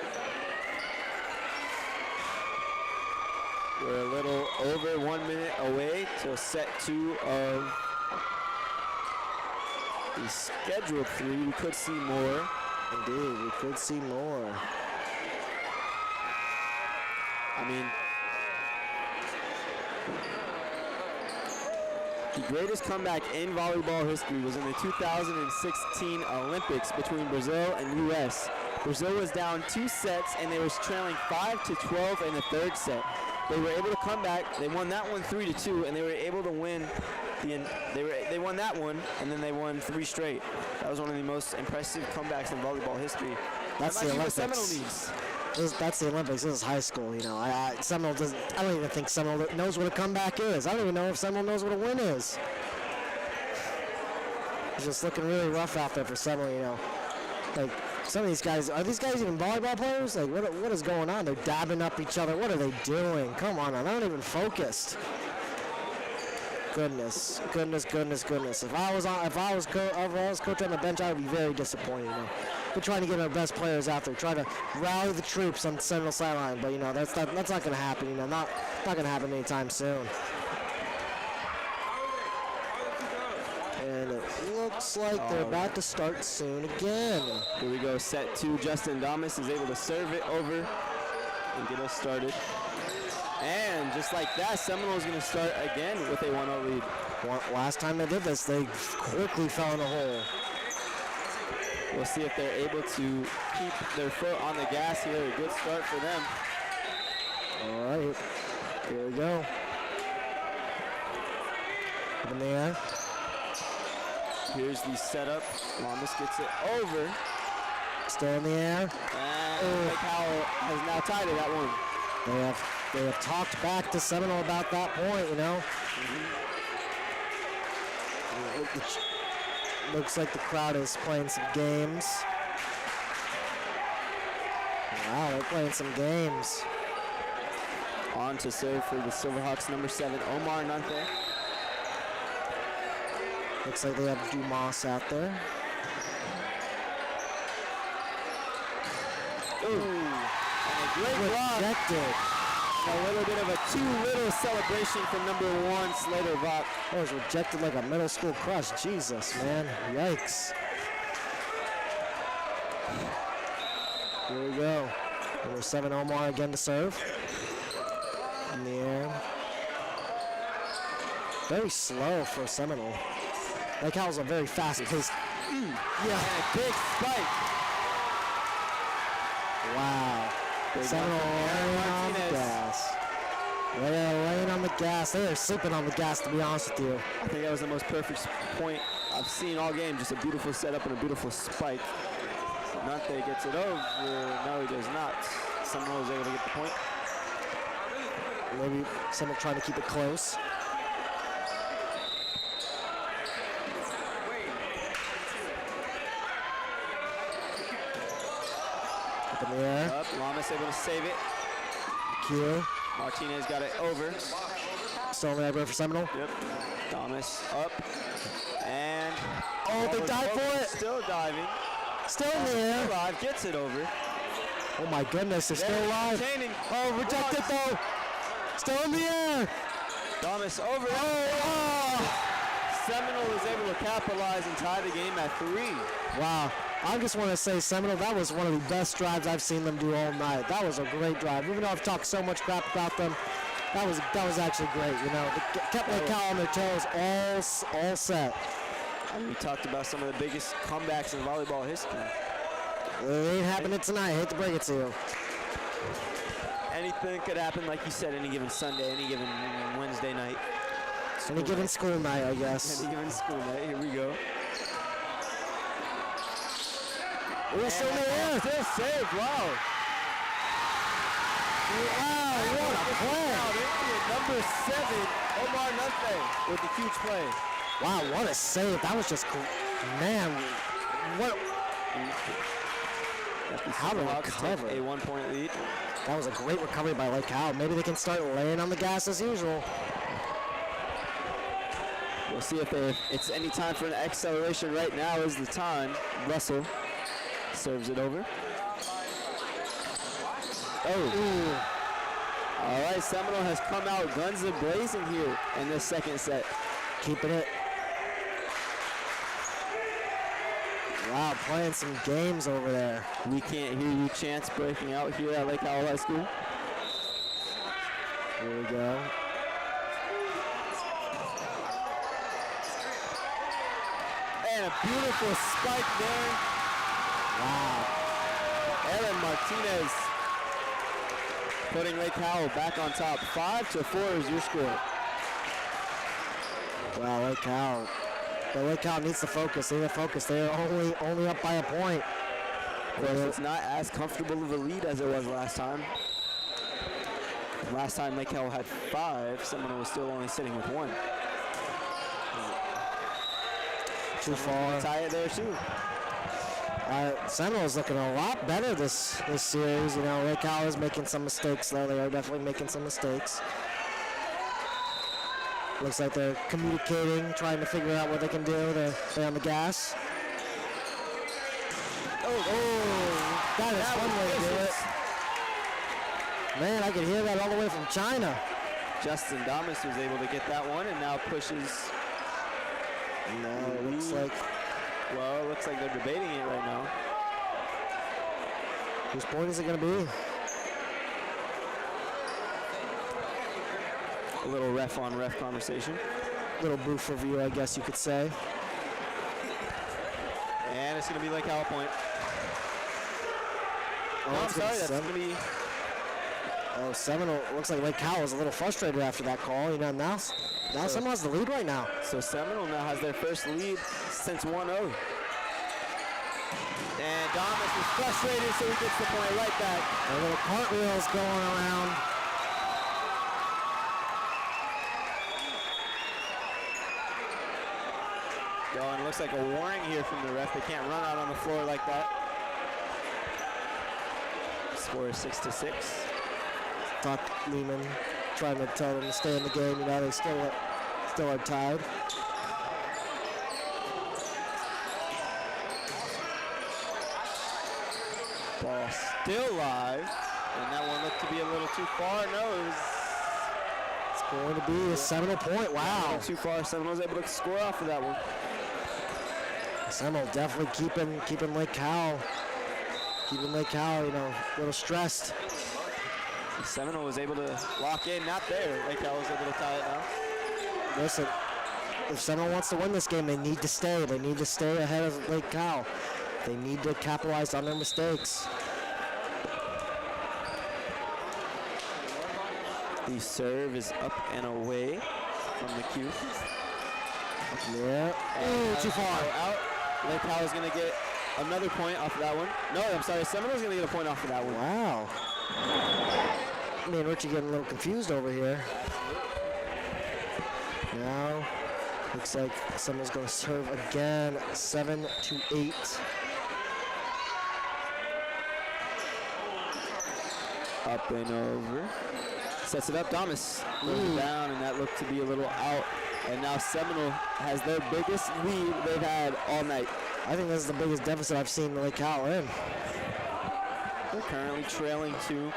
We're a little over 1 minute away till set 2 of the scheduled 3. We could see more. Indeed, we could see more. I mean, the greatest comeback in volleyball history was in the 2016 Olympics between Brazil and U.S. Brazil was down 2 sets, and they were trailing 5-12 in the third set. They were able to come back. They won that one 3-2, and they were able to win. They won that one, and then they won 3 straight. That was one of the most impressive comebacks in volleyball history. That's the Olympics. That's the Olympics. This is high school, Seminole doesn't. I don't even think Seminole knows what a comeback is. I don't even know if Seminole knows what a win is. It's just looking really rough out there for Seminole, Like, some of these guys, are these guys even volleyball players? Like, what is going on? They're dabbing up each other. What are they doing? Come on, I'm not even focused. Goodness. If I was coach on the bench, I would be very disappointed. We're trying to get our best players out there, try to rally the troops on the Seminole sideline, but that's not going to happen. Not going to happen anytime soon. And it looks like they're about to start soon again. Here we go, set 2. Justin Damas is able to serve it over and get us started. And just like that, Seminole is going to start again with a 1-0 lead. Last time they did this, they quickly fell in a hole. We'll see if they're able to keep their foot on the gas here. A good start for them. All right, here we go. Up in the air. Here's the setup. Lamas gets it over. Still in the air. And Lake Howell has now tied it at 1. They have talked back to Seminole about that point, Looks like the crowd is playing some games. Wow, they're playing some games. On to serve for the Silverhawks, number 7, Omar Nante. Looks like they have Dumas out there. Ooh, and a great block. Rejected. A little bit of a too little celebration from number 1, Slater Vaught. That was rejected like a middle school crush. Jesus, man. Yikes. Here we go. Number 7, Omar again to serve. In the air. Very slow for Seminole. Lake Howell's a very fast-paced. Yeah, and a big spike. Wow. Seminole laying on the gas. They're laying on the gas. They are sleeping on the gas, to be honest with you. I think that was the most perfect point I've seen all game. Just a beautiful setup and a beautiful spike. Nante gets it over. No, he does not. Seminole is able to get the point. Maybe Seminole trying to keep it close. Up in the air. Up, Lamas able to save it. Q. Martinez got it over. Still in the air for Seminole. Yep. Thomas up. And Oh, they dive for it. Still diving. Still in the air. Alive, gets it over. Oh my goodness, they're still alive. Retaining. Oh, rejected though. Still in the air. Thomas over. Oh. Seminole is able to capitalize and tie the game at 3. Wow. I just want to say, Seminole, that was one of the best drives I've seen them do all night. That was a great drive. Even though I've talked so much crap about them, that was actually great. You know, they kept Lake Howell on their toes, all set. And we talked about some of the biggest comebacks in volleyball history. It ain't happening tonight. I hate to break it to you. Anything could happen, like you said, any given Sunday, any given Wednesday night. Any given school night, I guess. Any given school night. Here we go. We're still in the air. Still saved. Wow. Wow, what a play. Number 7, Omar Nante with a huge play. Wow, what a save. That was just, man, what. How to recover. A 1-point lead. That was a great recovery by Lake Howell. Maybe they can start laying on the gas as usual. We'll see if it's any time for an acceleration. Right now is the time. Russell serves it over. Oh. Ooh. All right, Seminole has come out guns a-blazing here in this second set. Keeping it. Wow, playing some games over there. We can't hear you chants breaking out here at Lake Howell High School. Here we go. And a beautiful spike there. Wow. Aaron Martinez putting Lake Howell back on top. 5-4 is your score. Wow, Lake Howell. But Lake Howell needs to focus. They need to focus. They're only up by a point. It's not as comfortable of a lead as it was last time. Last time Lake Howell had 5, Seminole was still only sitting with 1. Too far. Tie it there too. Seminole's looking a lot better this series. You know, Lake Howell is making some mistakes though. They are definitely making some mistakes. Looks like they're communicating, trying to figure out what they can do to stay on the gas. Oh, that is one way to do it. Man, I could hear that all the way from China. Justin Damas was able to get that one and now pushes. No, it looks like. Well, it looks like they're debating it right now. Whose point is it going to be? A little ref-on-ref conversation. Little booth review, I guess you could say. And it's going to be Lake Howell point. Oh, No, I'm sorry, that's going to be... Oh, Seminole. Looks like Lake Howell is a little frustrated after that call. You know, now Seminole has the lead right now. So Seminole now has their first lead since 1-0. And Damas is frustrated, so he gets the point right back. A little cartwheels going around. Looks looks like a warning here from the ref. They can't run out on the floor like that. Score is 6-6. Doc Lehman trying to tell them to stay in the game. You know, they still are tied. Ball still live, and that one looked to be a little too far. No, it was Going to be a Seminole point. Wow. too far. Seminole was able to score off of that one. Seminole definitely keeping Lake Howell. Keeping Lake Howell, you know, a little stressed. Seminole was able to lock in, not there. Lake Howell was able to tie it now. Listen, if Seminole wants to win this game, they need to stay. They need to stay ahead of Lake Howell. They need to capitalize on their mistakes. The serve is up and away from the cue. Yeah. Ooh, too far. Out. Lake Howell is going to get another point off of that one. No, I'm sorry. Seminole's going to get a point off of that one. Wow. Me and Richie getting a little confused over here. Now, looks like Seminole's going to serve again. 7-8. Up and over. Sets it up. Damas goes down, and that looked to be a little out. And now Seminole has their biggest lead they've had all night. I think this is the biggest deficit I've seen Lake Howell in. They're currently trailing 2.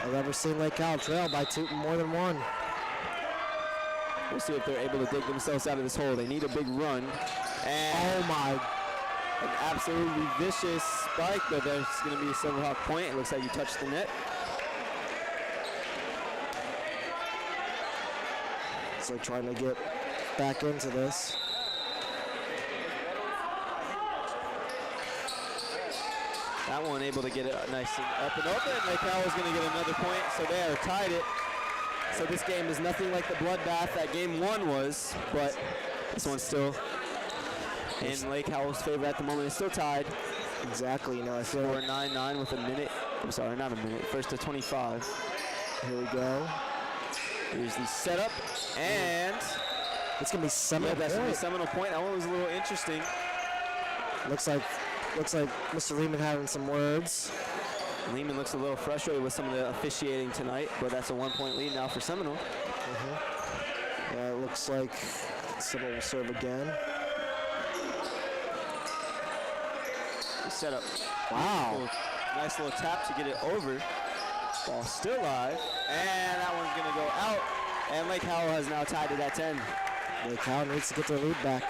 I've ever seen Lake Howell trail by 2, more than 1. We'll see if they're able to dig themselves out of this hole. They need a big run. And Oh my. an absolutely vicious spike, but there's going to be a Silverhawk point. It looks like you touched the net. So trying to get back into this. That one able to get it nice and up and open. Lake Howell is going to get another point, so they are tied it. So this game is nothing like the bloodbath that game 1 was, but this one's still in Lake Howell's favor at the moment. It's still tied. Exactly, you know, I feel We're like 9-9 with a minute. I'm sorry, not a minute. First to 25. here we go. Here's the setup, and It's gonna be Seminole. that's going to be point. Seminole point. That one was a little interesting. Looks like Mr. Lehman having some words. Lehman looks a little frustrated with some of the officiating tonight, but that's a 1-point lead now for Seminole. Yeah, it looks like Seminole will serve again. Setup. Wow. Nice little tap to get it over. Ball still live, and that one's going to go out. And Lake Howell has now tied it at 10. Lake Howell needs to get their lead back.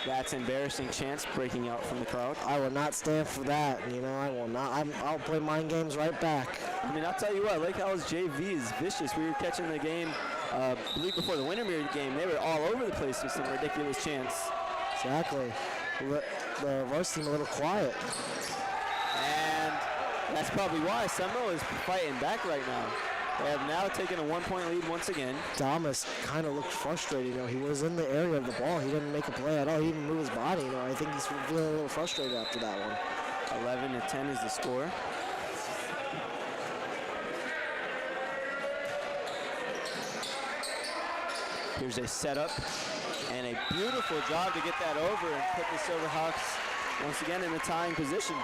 That's embarrassing chance breaking out from the crowd. I will not stand for that. You know, I will not. I'll play mind games right back. I mean, I'll tell you what, Lake Howell's JV is vicious. We were catching the game, I believe before the Windermere game. They were all over the place with some ridiculous chants. Exactly. The varsity team a little quiet. And that's probably why Seminole is fighting back right now. They have now taken a 1-point lead once again. Damas kind of looked frustrated. You know, he was in the area of the ball. He didn't make a play at all. He didn't move his body. You know, I think he's feeling a little frustrated after that one. 11-10 is the score. Here's a setup and a beautiful job to get that over and put the Silverhawks once again in a tying position.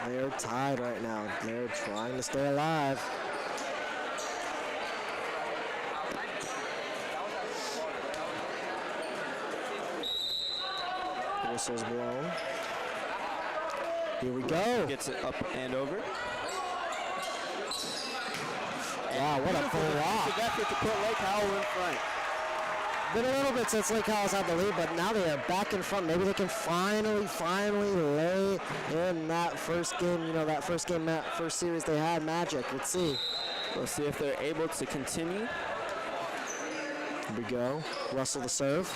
They're tied right now. They're trying to stay alive. Whistle's blown. Here we go. Gets it up and over. Wow, what a block. Defensive effort to put Lake Howell in front. Been a little bit since Lake Howell's had the lead, but now they are back in front. Maybe they can finally lay in that first game, you know, that first game, first series they had magic. Let's see. We'll see if they're able to continue. Here we go. Russell the serve.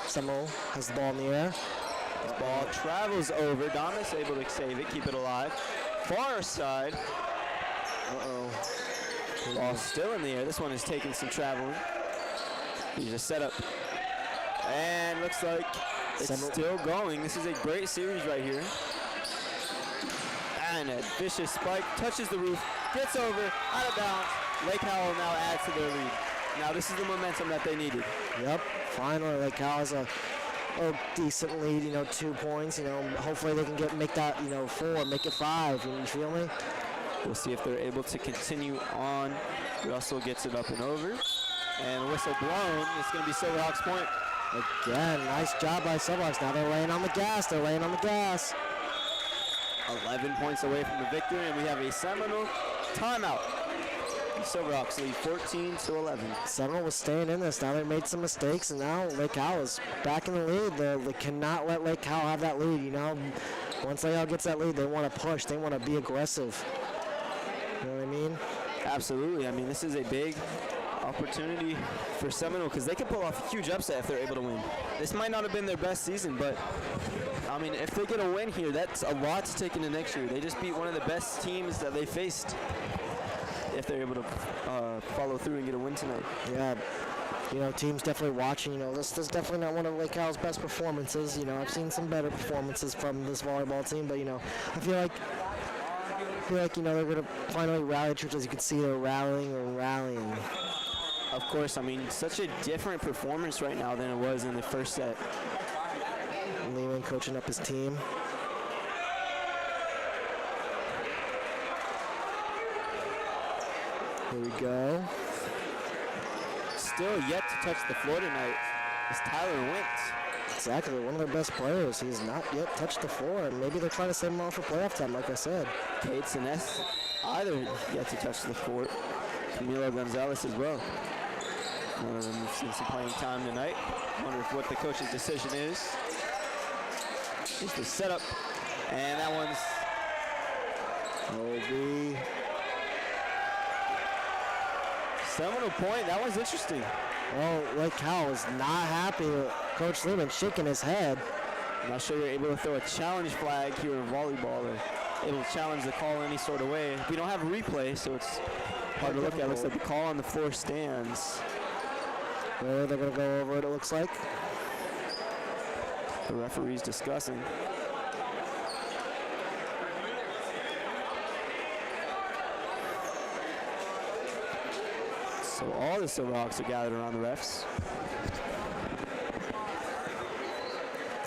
Seminole has the ball in the air. The ball travels over. Damas able to save it, keep it alive. Far side. Uh-oh. Ball still in the air. This one is taking some traveling. Here's a setup. And looks like it's still going. This is a great series right here. And a vicious spike. Touches the roof. Gets over. Out of bounds. Lake Howell now adds to their lead. Now this is the momentum that they needed. Yep, finally, Lake Howell has a decent lead, 2 points, hopefully they can make that, 4, make it 5, you feel me? We'll see if they're able to continue on. Russell gets it up and over. And whistle blown. It's going to be Silverhawks point. Again, nice job by Silverhawks. Now they're laying on the gas. 11 points away from the victory, and we have a Seminole timeout. The Silverhawks lead 14-11. Seminole was staying in this. Now they made some mistakes, and now Lake Howell is back in the lead. They cannot let Lake Howell have that lead, Once Lake Howell gets that lead, they want to push. They want to be aggressive. You know what I mean? Absolutely. I mean, this is a big opportunity for Seminole because they could pull off a huge upset if they're able to win. This might not have been their best season, but I mean, if they get a win here, that's a lot to take into next year. They just beat one of the best teams that they faced. If they're able to follow through and get a win tonight. Yeah, teams definitely watching. This is definitely not one of Lake Howell's best performances. I've seen some better performances from this volleyball team, but I feel like they're going to finally rally troops. As you can see, they're rallying. Of course, I mean, such a different performance right now than it was in the first set. Lehman coaching up his team. Here we go. Still yet to touch the floor tonight is Tyler Wentz. Exactly, one of their best players. He's not yet touched the floor. Maybe they're trying to save him off for playoff time, like I said. Kate Siness, either yet to touch the court. Camilo Gonzalez as well. None of them have seen some playing time tonight. Wonder what the coach's decision is. Here's the setup, and that one's OB. Seminole point. That one's interesting. Well, Lake Howell is not happy with Coach Lehman shaking his head. I'm not sure you're able to throw a challenge flag here in volleyball or able to challenge the call any sort of way. We don't have a replay, so it's hard to look at. It looks like the call on the floor stands. Well, they're going to go over it, it looks like. The referee's discussing. So all the Silverhawks are gathered around the refs.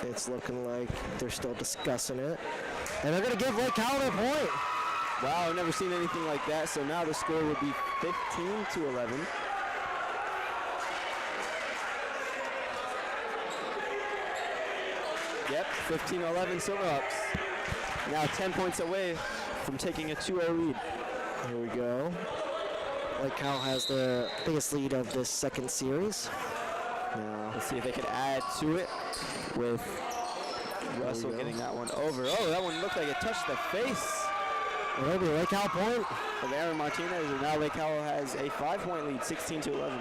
It's looking like they're still discussing it. And they're going to give Lake Howell their point. Wow, I've never seen anything like that. So now the score would be 15-11. Yep, 15-11 Silverhawks. Now 10 points away from taking a 2-0 lead. Here we go. Lake Howell has the biggest lead of this second series. Now let's see if they can add to it with Russell getting that one over. Oh, that one looked like it touched the face. Maybe Lake Howell point of Aaron Martinez, and now Lake Howell has a 5-point lead, 16-11.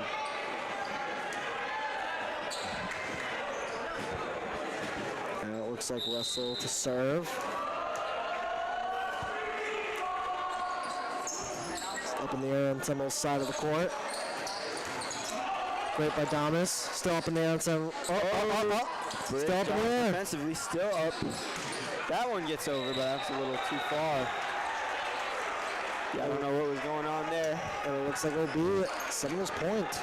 And it looks like Russell to serve. Up in the air on Seminole's side of the court. Great by Damas. Still up in the air on Seminole. Still up in the air. Defensively, still up. That one gets over, but that's a little too far. Yeah, I don't know what was going on there. And it looks like it'll be Seminole's point.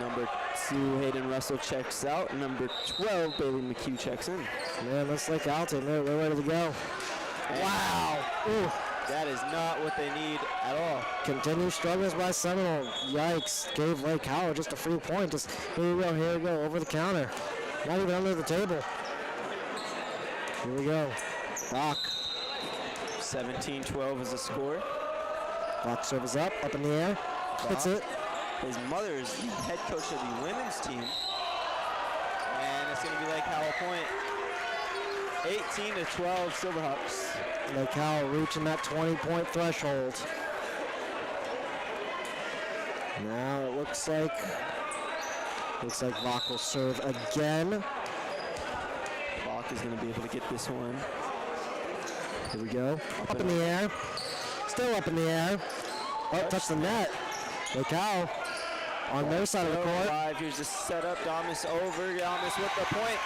Number 2, Hayden Russell checks out. Number 12, Bailey McHugh checks in. Man, that's Lake Howell team. They're ready to go. And wow. Ooh. That is not what they need at all. Continued struggles by Seminole. Yikes. Gave Lake Howell just a free point. Just here we go, over the counter. Not even under the table. Here we go. Bach. 17-12 is the score. Bach serves up in the air. Hits it. His mother is the head coach of the women's team. And it's going to be Lake Howell point. 18-12 Silverhawks. Lake Howell reaching that 20-point threshold. Now it looks like Bach will serve again. Bach is going to be able to get this one. Here we go. Up in the air. Still up in the air. Oh, touch the net. Lake Howell on their side of the court. Here's the setup. Damas over. Damas with the point.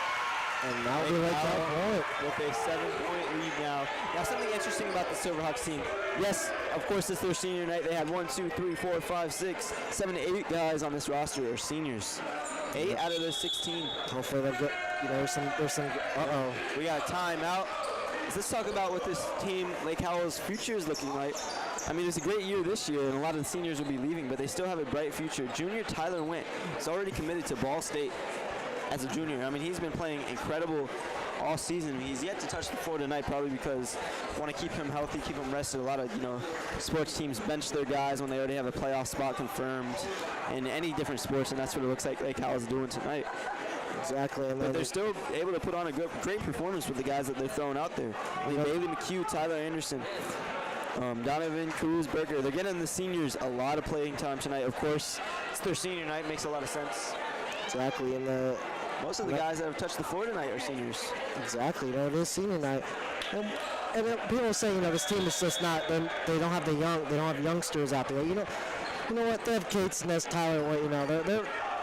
And now we like that point. With a 7-point lead now. Now, something interesting about the Silverhawks team. Yes, of course, it's their senior night. They had 1, 2, 3, 4, 5, 6, 7, 8 guys on this roster are seniors. 8 out of those 16. Hopefully they'll get, there's some, We got a timeout. Let's talk about what this team, Lake Howell's future is looking like. I mean, it's a great year this year, and a lot of the seniors will be leaving, but they still have a bright future. Junior Tyler Wint is already committed to Ball State as a junior. I mean, he's been playing incredible all season. He's yet to touch the floor tonight, probably because they want to keep him healthy, keep him rested. A lot of, sports teams bench their guys when they already have a playoff spot confirmed in any different sports, and that's what it looks like Lake Howell's doing tonight. Exactly. And but they're still able to put on a great performance with the guys that they're throwing out there. I mean, Bailey McHugh, Tyler Anderson, Donovan Cruz, Berger. They're getting the seniors a lot of playing time tonight. Of course, it's their senior night. Makes a lot of sense. Exactly. And most of the guys that have touched the floor tonight are seniors. Exactly. It is senior night. And people say, this team is just not. They don't have they don't have youngsters out there. You know what? They have Cates, Ness, Tyler.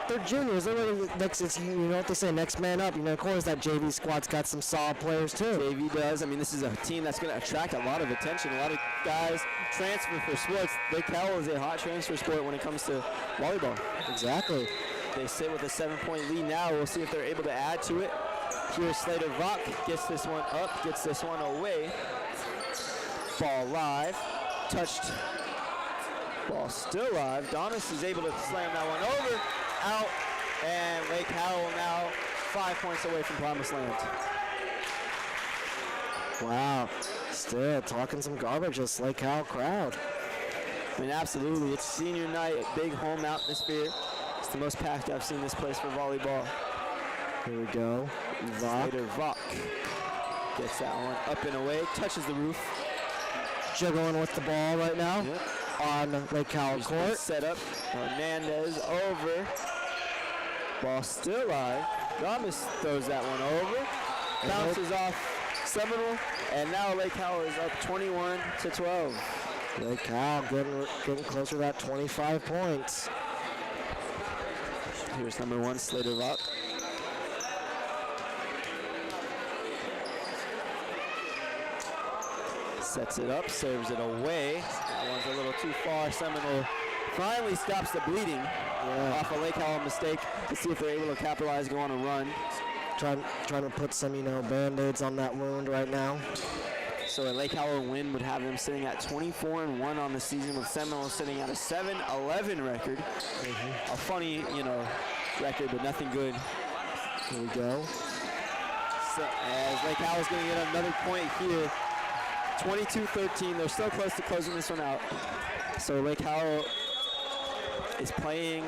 They're juniors. They're really it's what they say, next man up. Of course that JV squad's got some solid players too. JV does. I mean, this is a team that's going to attract a lot of attention. A lot of guys transfer for sports. Lake Howell is a hot transfer sport when it comes to volleyball. Exactly. They sit with a 7-point lead now. We'll see if they're able to add to it. Here's Slater Vok, gets this one up, gets this one away. Ball live, touched. Ball still live. Donis is able to slam that one over, out, and Lake Howell now 5 points away from promised land. Wow, still talking some garbage, this Lake Howell crowd. I mean, absolutely. It's senior night, big home atmosphere. It's the most packed I've seen this place for volleyball. Here we go. Slater Vok gets that one up and away, touches the roof. Juggling with the ball right now on Lake Howell court. Set up. Hernandez over. Ball still live. Gomes throws that one over. Bounces off Seminole, and now Lake Howell is up 21-12. Lake Howell getting closer to that 25 points. Here's number 1, Slater Vok. Sets it up, serves it away. That one's a little too far. Seminole finally stops the bleeding off a Lake Howell mistake to see if they're able to capitalize, go on a run. Trying to put some, Band-Aids on that wound right now. So a Lake Howell win would have them sitting at 24-1 on the season, with Seminole sitting at a 7-11 record. A funny, record, but nothing good. Here we go. So, as Lake Howell's going to get another point here. 22-13. They're so close to closing this one out. So Lake Howell is playing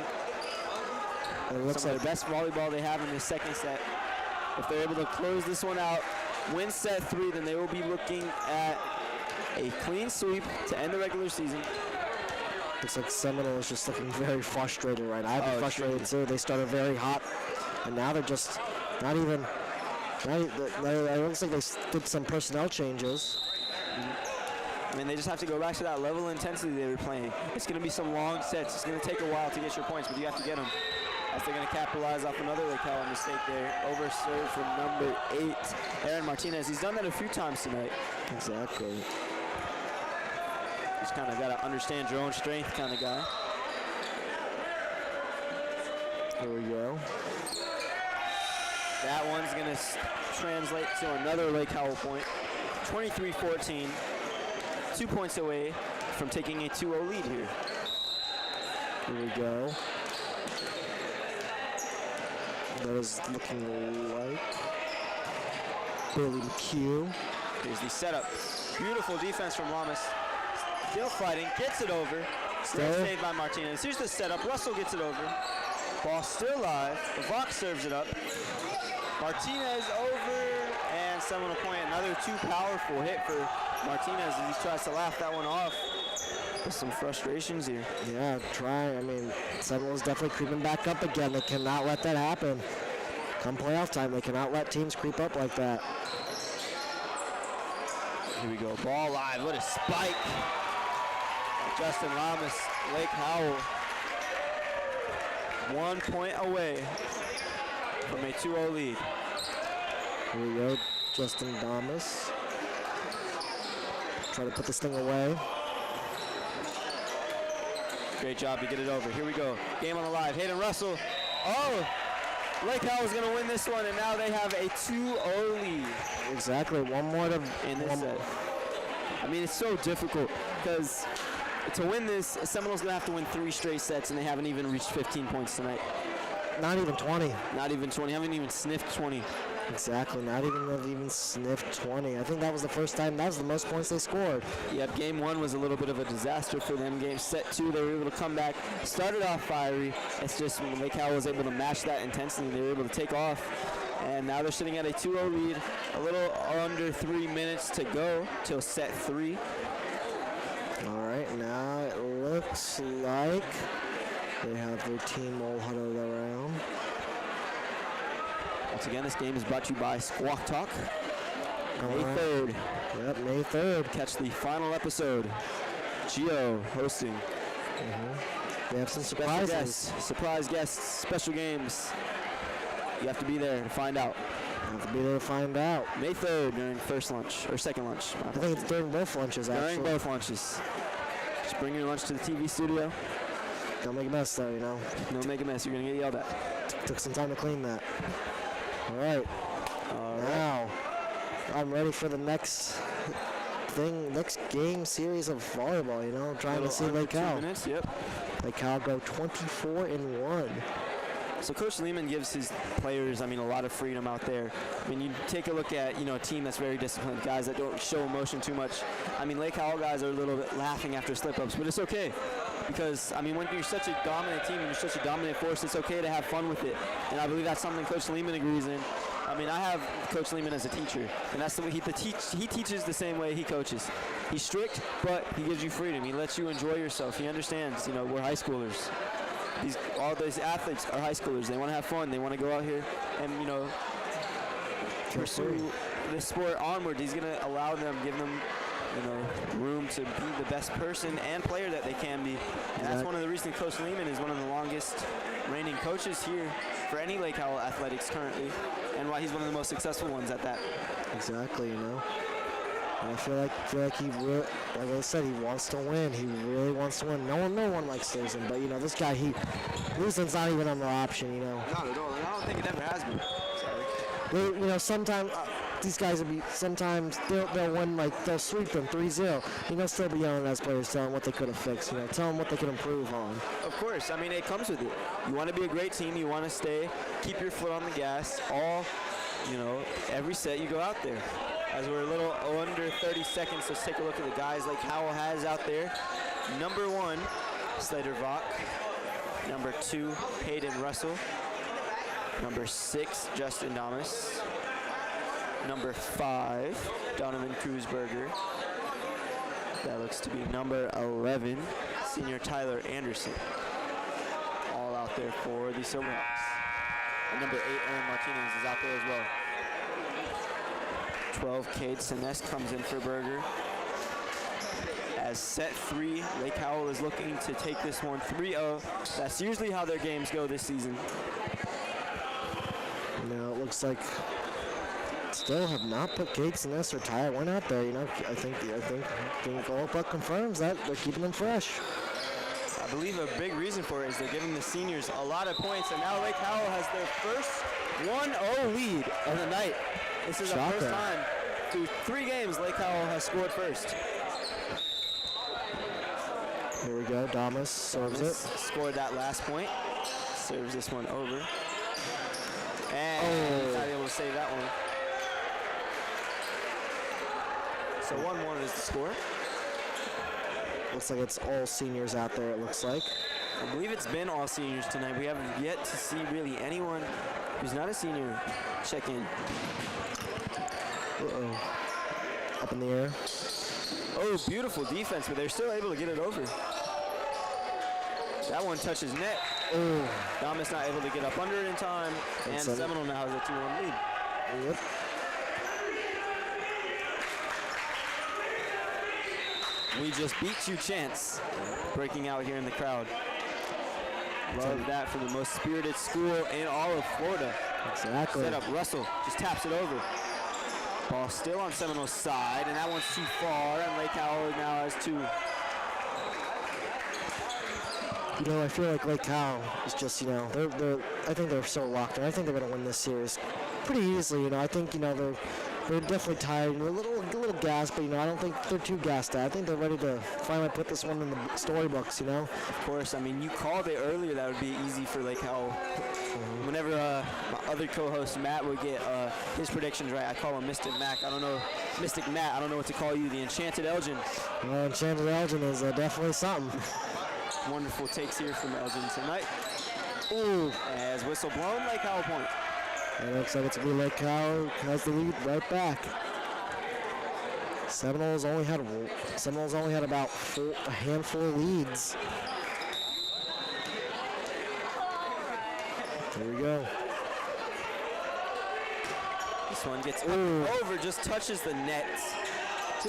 some of the best volleyball they have in the second set. If they're able to close this one out, win set 3, then they will be looking at a clean sweep to end the regular season. Looks like Seminole is just looking very frustrated right now. I've been frustrated too. They started very hot, and now they're just not even. It looks like they did some personnel changes. I mean, they just have to go back to that level of intensity they were playing. It's going to be some long sets. It's going to take a while to get your points, but you have to get them. As they're going to capitalize off another Lake Howell mistake there. Over serve from number 8, Aaron Martinez. He's done that a few times tonight. Exactly. Just kind of got to understand your own strength kind of guy. Here we go. That one's going to translate to another Lake Howell point. 23-14. 2 points away from taking a 2-0 lead here. Here we go. That is looking like Billy McHugh. Here's the setup. Beautiful defense from Lamas. Still fighting, gets it over. Still saved by Martinez. Here's the setup. Russell gets it over. Ball still live. Vok serves it up. Martinez over, and Seminole point. Another too powerful hit for Martinez as he tries to laugh that one off. With some frustrations here. Yeah, I mean, Seminole's definitely creeping back up again. They cannot let that happen. Come playoff time, they cannot let teams creep up like that. Here we go, ball live, what a spike. Justin Lamas, Lake Howell. 1 point away from a 2-0 lead. Here we go, Justin Damas. Try to put this thing away. Great job to get it over. Here we go. Game on the live. Hayden Russell. Oh! Lake Howell is going to win this one, and now they have a 2-0 lead. Exactly. One more to in this set. I mean, it's so difficult because to win this, Seminole's going to have to win 3 straight sets, and they haven't even reached 15 points tonight. Not even 20. Not even 20. Haven't even sniffed 20. Exactly. Not even sniffed 20. I think that was the first time. That was the most points they scored. Yep. Game 1 was a little bit of a disaster for them. Game set 2, they were able to come back. Started off fiery. It's just when Lake Howell was able to match that intensity, they were able to take off. And now they're sitting at a 2-0 lead. A little under 3 minutes to go till set 3. All right. Now it looks like they have their team all huddled around. Once again, this game is brought to you by Squawk Talk. May 3rd. Yep, May 3rd. Catch the final episode. Geo hosting. They have some surprises. Surprise guests, special games. You have to be there to find out. You have to be there to find out. May 3rd during first lunch, or second lunch. I think it's during both lunches, actually. During both lunches. Just bring your lunch to the TV studio. Don't make a mess, though, you know. Don't make a mess. You're going to get yelled at. Took some time to clean that. All right. Now, I'm ready for the next game series of volleyball, you know. Trying to see Lake Howell. 2 minutes, yep. Lake Howell go 24-1. So Coach Lehman gives his players, a lot of freedom out there. You take a look at, a team that's very disciplined, guys that don't show emotion too much. Lake Howell guys are a little bit laughing after slip-ups, but it's okay. Because, when you're such a dominant team and you're such a dominant force, it's okay to have fun with it. And I believe that's something Coach Lehman agrees in. I have Coach Lehman as a teacher, and that's the way he teaches the same way he coaches. He's strict, but he gives you freedom. He lets you enjoy yourself. He understands, we're high schoolers. All these athletes are high schoolers. They want to have fun. They want to go out here and, pursue this sport onward. He's going to allow them, give them, room to be the best person and player that they can be. And that's one of the reasons Coach Lehman is one of the longest reigning coaches here for any Lake Howell athletics currently, and why he's one of the most successful ones at that. Exactly, And I feel like he really, like I said, he wants to win. He really wants to win. No one likes losing, but this guy, losing's not even on the option, Not at all. I don't think it ever has been. Sorry. Sometimes these guys will be. Sometimes they'll win, they'll sweep them 3-0. They'll still be yelling at us players, telling them what they could have fixed. Tell them what they could improve on. Of course. It comes with it. You want to be a great team. You want to keep your foot on the gas. Every set you go out there. As we're a little under 30 seconds, let's take a look at the guys Lake Howell has out there. Number 1, Slater Vaught. Number 2, Hayden Russell. Number 6, Justin Damas. Number 5, Donovan Kruzberger. That looks to be number 11, senior Tyler Anderson. All out there for the Silverhawks. And number 8, Aaron Martinez is out there as well. 12, Cade Sinest comes in for Berger. As set 3, Lake Howell is looking to take this one 3-0. That's usually how their games go this season. It looks like still have not put Cade Sinest or Tyler Wynn out there. I think Volleyball confirms that they're keeping them fresh. I believe a big reason for it is they're giving the seniors a lot of points, and now Lake Howell has their first 1-0 lead of the night. This is the first time through 3 games Lake Howell has scored first. Here we go. Damas serves it. Scored that last point. Serves this one over. And he's not able to save that one. So 1-1 is the score. Looks like it's all seniors out there, it looks like. I believe it's been all seniors tonight. We haven't yet to see really anyone who's not a senior check in. Up in the air. Oh, beautiful defense, but they're still able to get it over. That one touches net. Oh. Damas not able to get up under it in time, and Seminole now has a 2-1 lead. Yep. We just beat you, Chance, breaking out here in the crowd. Love that from the most spirited school in all of Florida. Exactly. Set up, Russell just taps it over. Ball still on Seminole's side, and that one's too far, and Lake Howell now has 2. You know, I feel like Lake Howell is just, you know, I think they're so locked in. I think they're going to win this series pretty easily. You know, I think, you know, they're definitely tired. They're a little gassed, but, you know, I don't think they're too gassed out. I think they're ready to finally put this one in the storybooks, you know? Of course, I mean, you called it earlier that would be easy for Lake Howell. Whenever my other co-host Matt would get his predictions right, I call him Mystic Mac. I don't know, Mystic Matt. I don't know what to call you. The Enchanted Elgin. Well, Enchanted Elgin is definitely something. Wonderful takes here from Elgin tonight. Ooh. As whistle blown, Lake Howell point. It looks like it's going to be Lake Howell has the lead right back. Seminoles only had about a handful of leads. Here we go. This one gets over, just touches the net.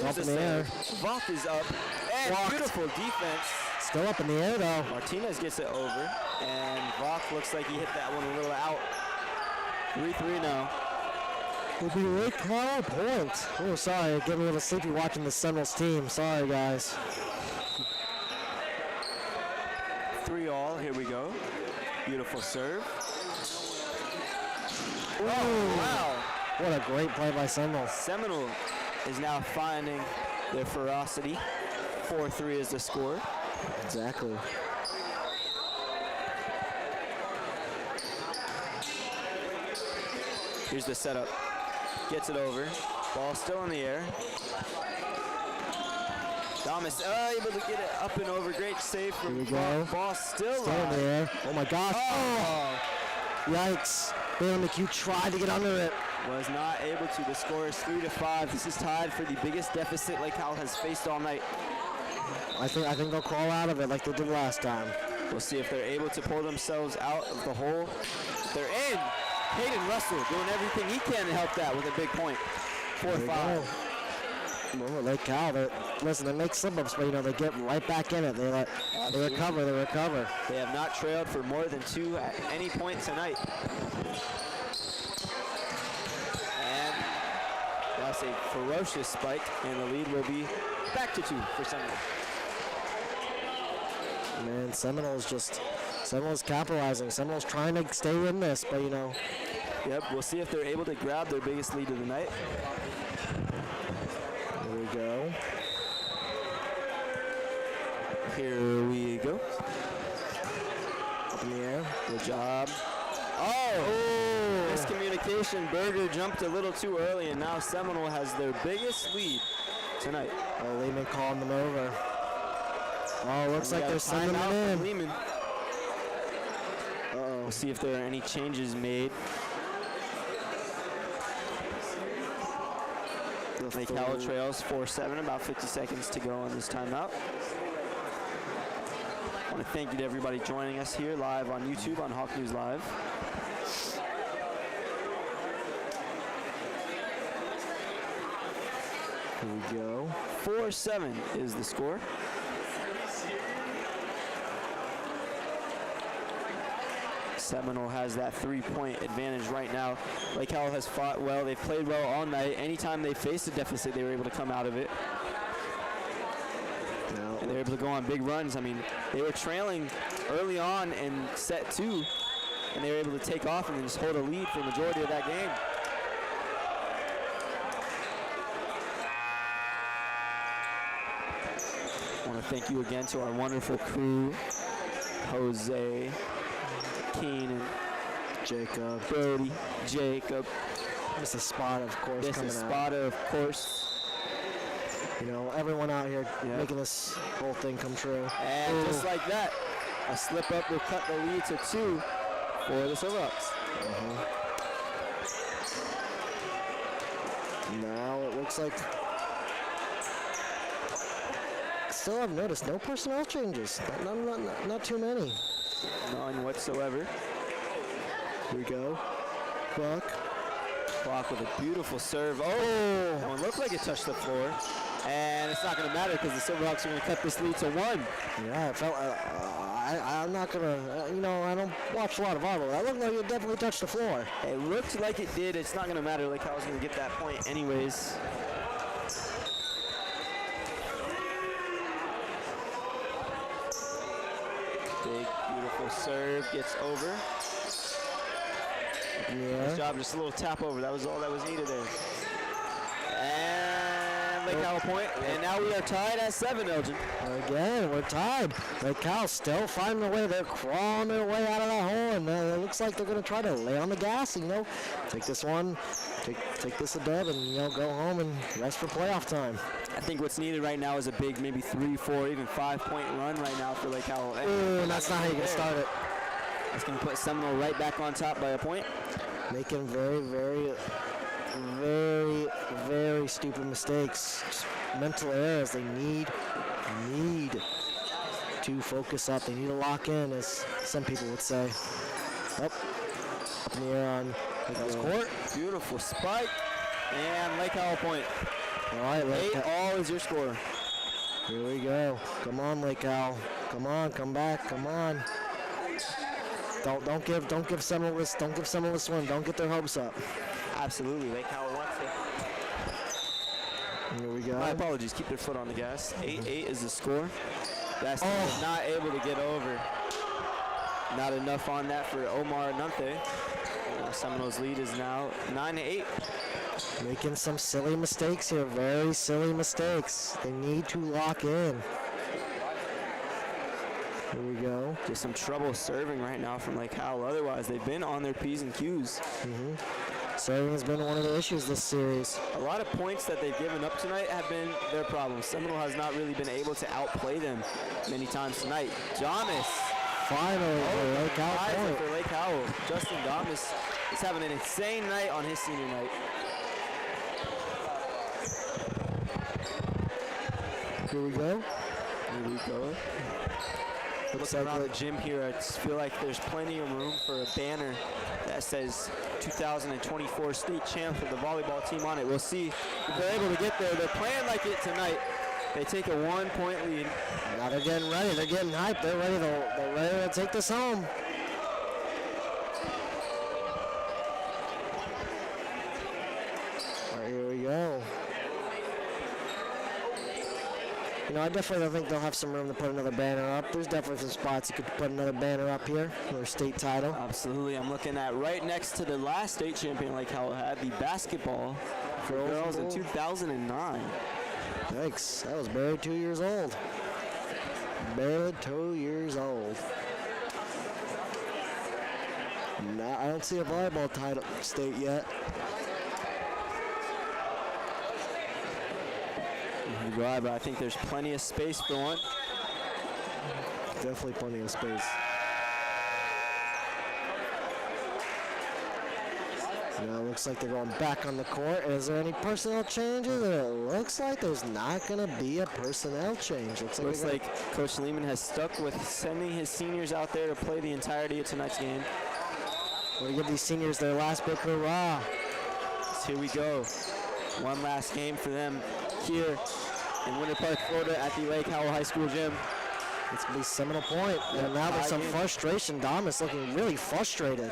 Up in the air. Vok is up, and Blocked. Beautiful defense. Still up in the air though. Martinez gets it over, and Vok looks like he hit that one a little out. 3-3 now. Will be Lake Howell point. Oh, sorry, getting a little sleepy watching the Seminoles team. Sorry, guys. 3-all, here we go. Beautiful serve. Ooh. Oh, wow. What a great play by Seminole. Seminole is now finding their ferocity. 4-3 is the score. Exactly. Here's the setup. Gets it over. Ball still in the air. Thomas able to get it up and over. Great save from Here we go. Ball still Still in the air. Oh my gosh. Oh. Yikes. Bailey McHugh tried to get under it. Was not able to. The score is 3-5. This is tied for the biggest deficit Lake Howell has faced all night. I think they'll crawl out of it like they did last time. We'll see if they're able to pull themselves out of the hole. They're in. Hayden Russell doing everything he can to help that with a big point. 4-5. Well, Lake Howell, listen, they make slip-ups, but, you know, they get right back in it. They recover. They have not trailed for more than 2 at any point tonight. And that's a ferocious spike, and the lead will be back to 2 for Seminole. Man, Seminole's capitalizing. Seminole's trying to stay in this, but, you know. Yep, we'll see if they're able to grab their biggest lead of the night. Here we go. Here we go. Up in the air. Good job. Oh! Miscommunication. Berger jumped a little too early, and now Seminole has their biggest lead tonight. Oh, Lehman calling them over. Oh, looks like they're sending them in. Lehman. We'll see if there are any changes made. Lake Howell trails 4-7, about 50 seconds to go on this timeout. I want to thank you to everybody joining us here live on YouTube on Hawk News Live. Here we go. 4-7 is the score. Seminole has that 3-point advantage right now. Lake Howell has fought well. They've played well all night. Anytime they faced a deficit, they were able to come out of it. And they were able to go on big runs. I mean, they were trailing early on in set 2, and they were able to take off and then just hold a lead for the majority of that game. I want to thank you again to our wonderful crew, Jose, Keenan, Jacob, Brody, Jacob. Mr. Spot, of course, This coming is out. Spada, of course. You know, everyone out here making this whole thing come true. And just like that, a slip up will cut the lead to 2 for the Silverhawks. Now it looks like, still I've noticed no personnel changes. Not too many. None whatsoever. Here we go. Clock with a beautiful serve. Oh, that one looked like it touched the floor. And it's not going to matter because the Silverhawks are going to cut this lead to 1. Yeah, it felt. I I'm not gonna, I don't watch a lot of volleyball. That looked like it definitely touched the floor. It looked like it did. It's not going to matter. Lake Howell's going to get that point anyways. Big, beautiful serve gets over. Yeah. Nice job, just a little tap over. That was all that was needed there. And Lake Howell point. And now we are tied at 7, Elgin. Again, we're tied. Lake Howell still finding a way. They're crawling their way out of that hole, and it looks like they're going to try to lay on the gas. Take this one, take this a dub, and go home and rest for playoff time. I think what's needed right now is a big, maybe 3, 4, even 5-point run right now for Lake Howell. Ooh, that's not how you can start it. That's going to put Seminole right back on top by a point. Making very, very, very, very stupid mistakes. Just mental errors. They need to focus up. They need to lock in, as some people would say. Up in the air on Lake Howell's court. Beautiful spike. And Lake Howell point. All right, Lake 8-all is your score. Here we go. Come on, Lake Howell. Come on, come back. Come on. Don't give Seminole this one. Don't get their hopes up. Absolutely, Lake Howell wants it. Here we go. My apologies. Keep their foot on the gas. 8-8 is the score. That's not able to get over. Not enough on that for Omar Nante. Seminole's lead is now 9-8. Making some silly mistakes here. Very silly mistakes. They need to lock in. Here we go. Just some trouble serving right now from Lake Howell. Otherwise, they've been on their P's and Q's. Serving has been one of the issues this series. A lot of points that they've given up tonight have been their problem. Seminole has not really been able to outplay them many times tonight. Thomas. Finally, for Lake Howell point. For Lake Howell. Justin Thomas is having an insane night on his senior night. Here we go. Here we go. Looking around the gym here, I just feel like there's plenty of room for a banner that says 2024 state champ for the volleyball team on it. We'll see if they're able to get there. They're playing like it tonight. They take a 1-point lead. Now they're getting ready. They're getting hyped. They're ready to take this home. All right, here we go. I definitely don't think they'll have some room to put another banner up. There's definitely some spots you could put another banner up here for a state title. Absolutely. I'm looking at right next to the last state champion Lake Howell had, the basketball for girls in 2009. Thanks. That was barely 2 years old. Barely 2 years old. Nah, I don't see a volleyball title state yet. Right, but I think there's plenty of space for one. Definitely plenty of space. Now it looks like they're going back on the court. Is there any personnel changes? It looks like there's not going to be a personnel change. Looks like Coach Lehman has stuck with sending his seniors out there to play the entirety of tonight's game. We're going to give these seniors their last big hurrah. So here we go. One last game for them here in Winter Park, Florida at the Lake Howell High School gym. It's going to be Seminole point. And now there's some frustration. Thomas looking really frustrated.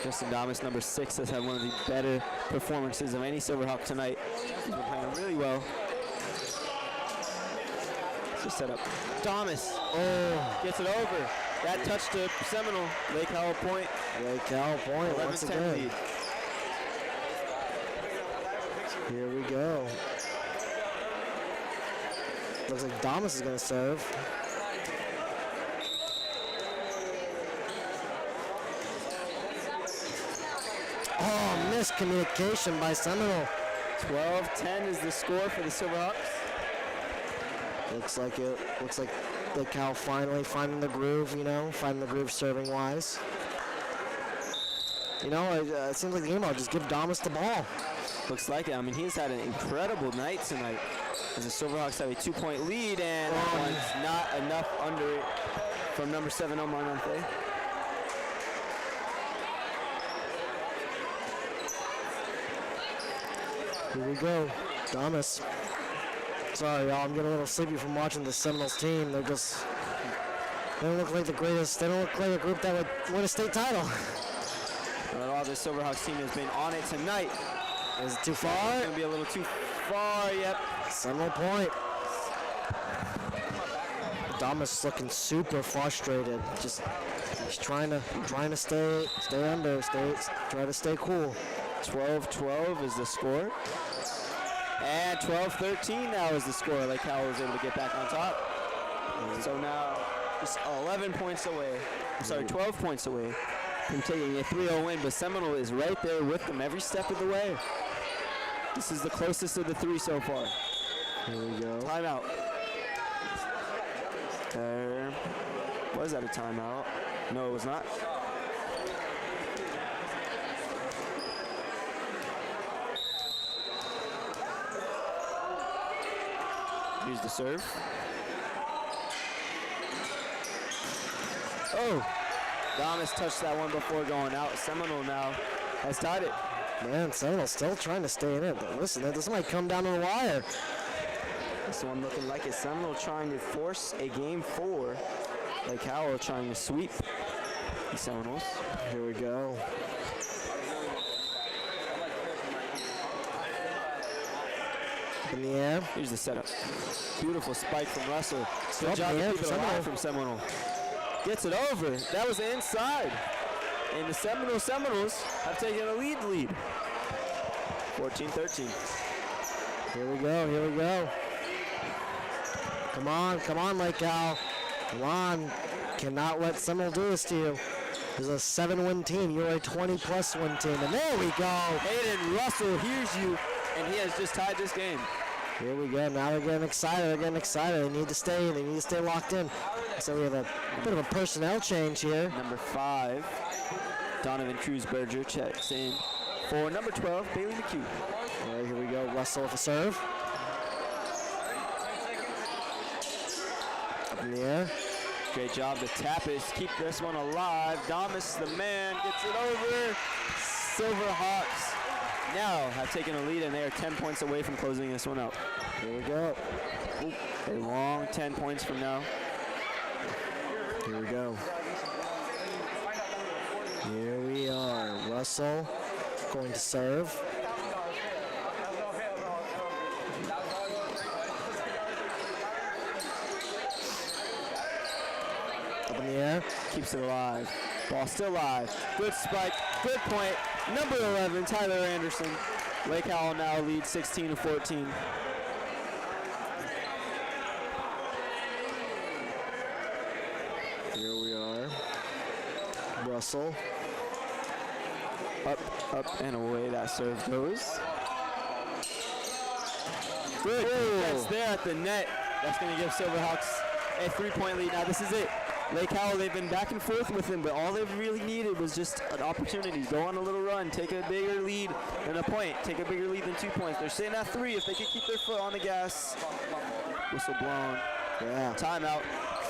Justin Thomas, number 6, has had one of the better performances of any Silverhawk tonight. He's been playing really well. Just set up. Thomas gets it over. That touch to Seminole. Lake Howell point. Lake Howell point once again. Lead. Here we go. Looks like Thomas is going to serve. Oh, miscommunication by Seminole. 12-10 is the score for the Silverhawks. Looks like Lake Howell finally finding the groove, finding the groove serving wise. It seems like the game, I'll just give Thomas the ball. Looks like it. I mean, he's had an incredible night tonight as the Silverhawks have a 2-point lead, and that one's not enough under it from number 7, Omar Nante. Here we go. Thomas. Sorry, y'all. I'm getting a little sleepy from watching the Seminoles team. They don't look like the greatest. They don't look like a group that would win a state title. Well, the Silverhawks team has been on it tonight. Is it too far? It's going to be a little too far, yep. Seminole point. Adamas looking super frustrated. Just he's trying to stay under, try to stay cool. 12-12 is the score. And 12-13 now is the score. Lake Howell was able to get back on top. So now just 11 points away. I'm sorry, 12 points away from taking a 3-0 win, but Seminole is right there with them every step of the way. This is the closest of the three so far. Here we go. Timeout. Was that a timeout? No, it was not. Here's the serve. Oh, Thomas touched that one before going out. Seminole now has tied it. Man, Seminole still trying to stay in it. But listen, this might come down to the wire. This one looking like it's Seminole trying to force a game 4. Lake Howell trying to sweep the Seminoles. Here we go. Up in the air. Here's the setup. Beautiful spike from Russell. Good Up job in the air to keep it alive from Seminole. Gets it over. That was inside. And the Seminoles have taken a lead. 14-13. Here we go. Come on, Lake Howell. Come on. Cannot let Seminole do this to you. This is a 7-win team. You're a 20-plus win team. And there we go. Hayden Russell hears you, and he has just tied this game. Here we go. Now they're getting excited. They need to stay locked in. So we have a bit of a personnel change here. Number 5, Donovan Cruz-Berger checks in for number 12, Bailey McHugh. All right, here we go. Russell with a serve. Up in the air. Great job to tap it, keep this one alive. Damas, the man, gets it over. Silverhawks now have taken a lead, and they are 10 points away from closing this one out. Here we go. A long 10 points from now. Here we go. Here we are. Russell going to serve. Up in the air. Keeps it alive. Ball still alive. Good spike. Good point. Number 11, Tyler Anderson. Lake Howell now leads 16-14. Here we are. Russell. Up, and away that serve goes. Good defense there at the net. That's going to give Silverhawks a 3-point lead. Now this is it. Lake Howell, they've been back and forth with him, but all they've really needed was just an opportunity. Go on a little run, take a bigger lead than a point, take a bigger lead than 2 points. They're sitting at 3. If they could keep their foot on the gas. Whistle blown. Yeah. Timeout.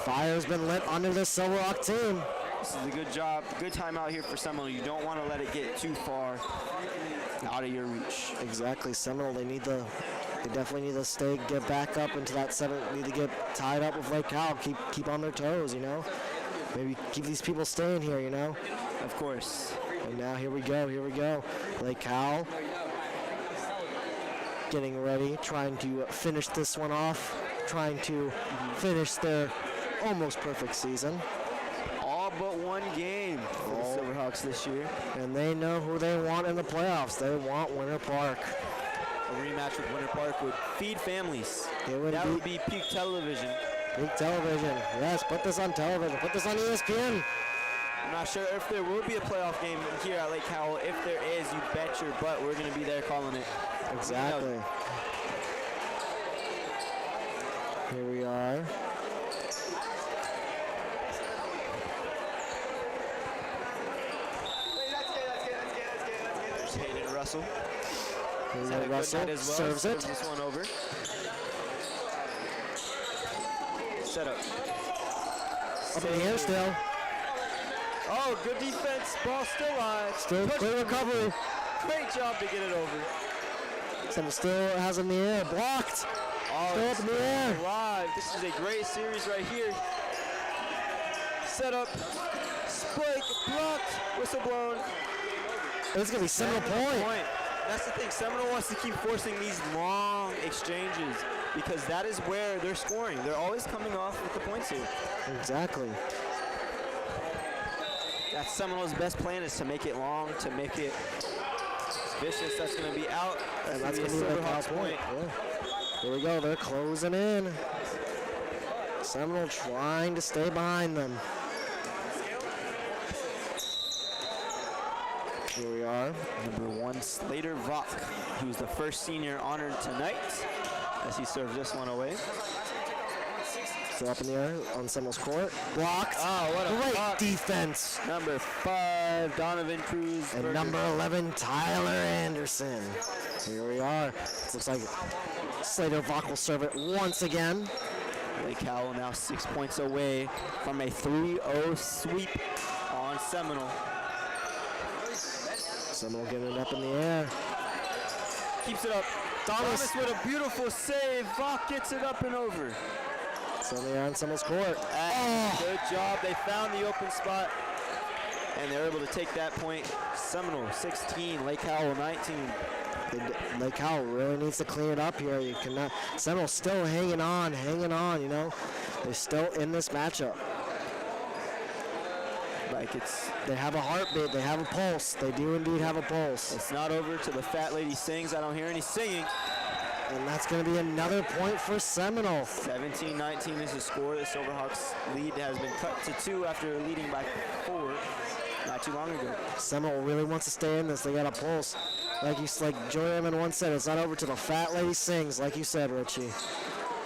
Fire's been lit under the Silverhawk team. This is a good job, good timeout here for Seminole. You don't want to let it get too far out of your reach. Exactly, Seminole. They definitely need to get back up into that 7. Need to get tied up with Lake Howell. Keep on their toes, you know. Maybe keep these people staying here, you know. Of course. And now here we go. Lake Howell getting ready, trying to finish this one off, trying to finish their almost perfect season. All but one game for the Silverhawks this year. And they know who they want in the playoffs. They want Winter Park. A rematch with Winter Park would feed families. That would be peak television. Peak television. Yes, put this on television. Put this on ESPN. I'm not sure if there will be a playoff game here at Lake Howell. If there is, you bet your butt we're going to be there calling it. Exactly. Here we are. Hayden Russell. Russell serves it. This one over. Set up. Up in the air still. Oh, good defense. Ball still live. Still clear recovery. Great job to get it over. Someone still has in the air. Blocked. Oh, Still up in the air. Live. This is a great series right here. Set up, spike, blocked, whistle blown. It's going to be Seminole point. That's the thing. Seminole wants to keep forcing these long exchanges because that is where they're scoring. They're always coming off with the points here. Exactly. That's Seminole's best plan, is to make it long, to make it vicious. That's going to be out. And that's going going to to be be a like Silverhawks point. Yeah. Here we go. They're closing in. Seminole trying to stay behind them. Here we are. Number 1, Slater Vach, who's the first senior honored tonight as he serves this one away. Still up in the air on Seminole's court. Blocked. Oh, what a Great block. defense. Number 5, Donovan Cruz. And number 11, Tyler Anderson. Here we are. Looks like Slater Vach will serve it once again. Lake Howell now 6 points away from a 3-0 sweep on Seminole. Seminole getting it up in the air. Keeps it up. Thomas with a beautiful save. Vach gets it up and over. So they are on Seminole's court. Good job. They found the open spot, and they're able to take that point. Seminole 16, Lake Howell 19. Lake Howell really needs to clean it up here. You cannot. Seminole's still hanging on, you know. They're still in this matchup. Like They have a heartbeat. They have a pulse. They do indeed have a pulse. it's not over till the fat lady sings. I don't hear any singing. And that's going to be another point for Seminole. 17-19 is the score. The Silverhawks lead has been cut to 2 after leading by 4 not too long ago. Seminole really wants to stay in this. They got a pulse. Like Joey Eman once said, it's not over till the fat lady sings, like you said, Richie.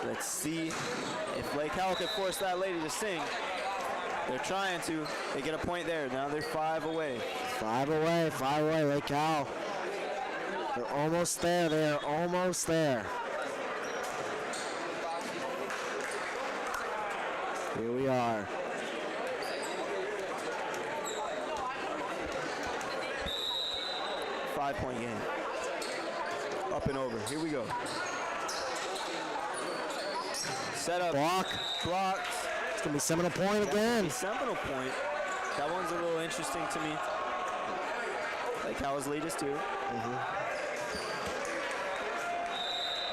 Let's see if Lake Howell can force that lady to sing. They're trying to. They get a point there. Now they're 5 away. 5 away, Lake Howell. They're almost there. They are almost there. Here we are. Five-point game. Up and over. Here we go. Set up. Blocked. It's going to be Seminole point again. Seminole point. That one's a little interesting to me. Lake Howell's lead is 2.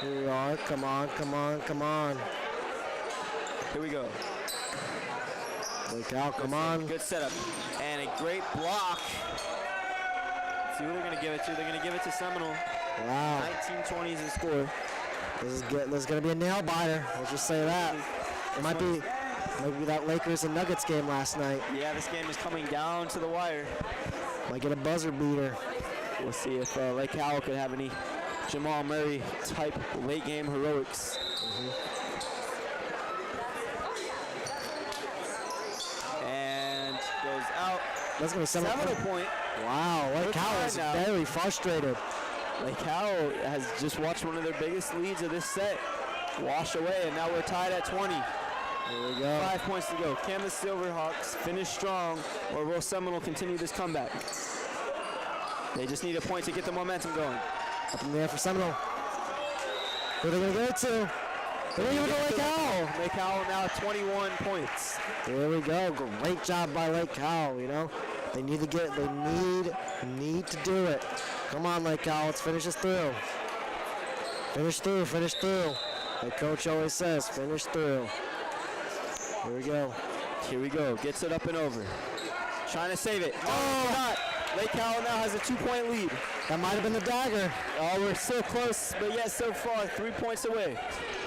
Here we are. Come on. Here we go. Lake Howell, come on. Good setup. And a great block. Let's see who they're going to give it to. They're going to give it to Seminole. Wow. 19-20 is the score. This is going to be a nail biter. Let's just say that. It might be that Lakers and Nuggets game last night. Yeah, this game is coming down to the wire. Might get a buzzer beater. We'll see if Lake Howell could have any Jamal Murray type late game heroics. And goes out. That's going to be Seminole point. Wow, Lake Howell is very frustrated. Lake Howell has just watched one of their biggest leads of this set wash away, and now we're tied at 20. Here we go. 5 points to go. Can the Silverhawks finish strong, or will Seminole continue this comeback? They just need a point to get the momentum going. Up in the air for Seminole. Who are they going to go to? They're going to give it to Lake Howell. Lake Howell now 21 points. Here we go. Great job by Lake Howell, you know. They need to do it. Come on, Lake Howell, let's finish this through. Finish through. Like Coach always says, finish through. Here we go. Gets it up and over. Trying to save it. Oh, not. Lake Howell now has a 2-point lead. That might have been the dagger. Oh, we're so close, but yet so far, 3 points away.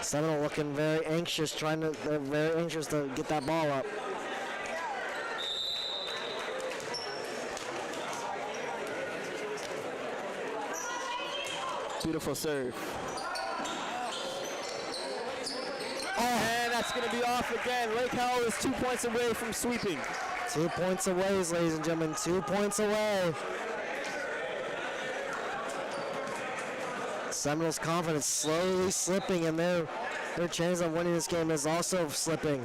Seminole looking very anxious, they're very anxious to get that ball up. Beautiful serve. And that's going to be off again. Lake Howell is 2 points away from sweeping. 2 points away, ladies and gentlemen. 2 points away. Seminole's confidence slowly slipping, and their chance of winning this game is also slipping.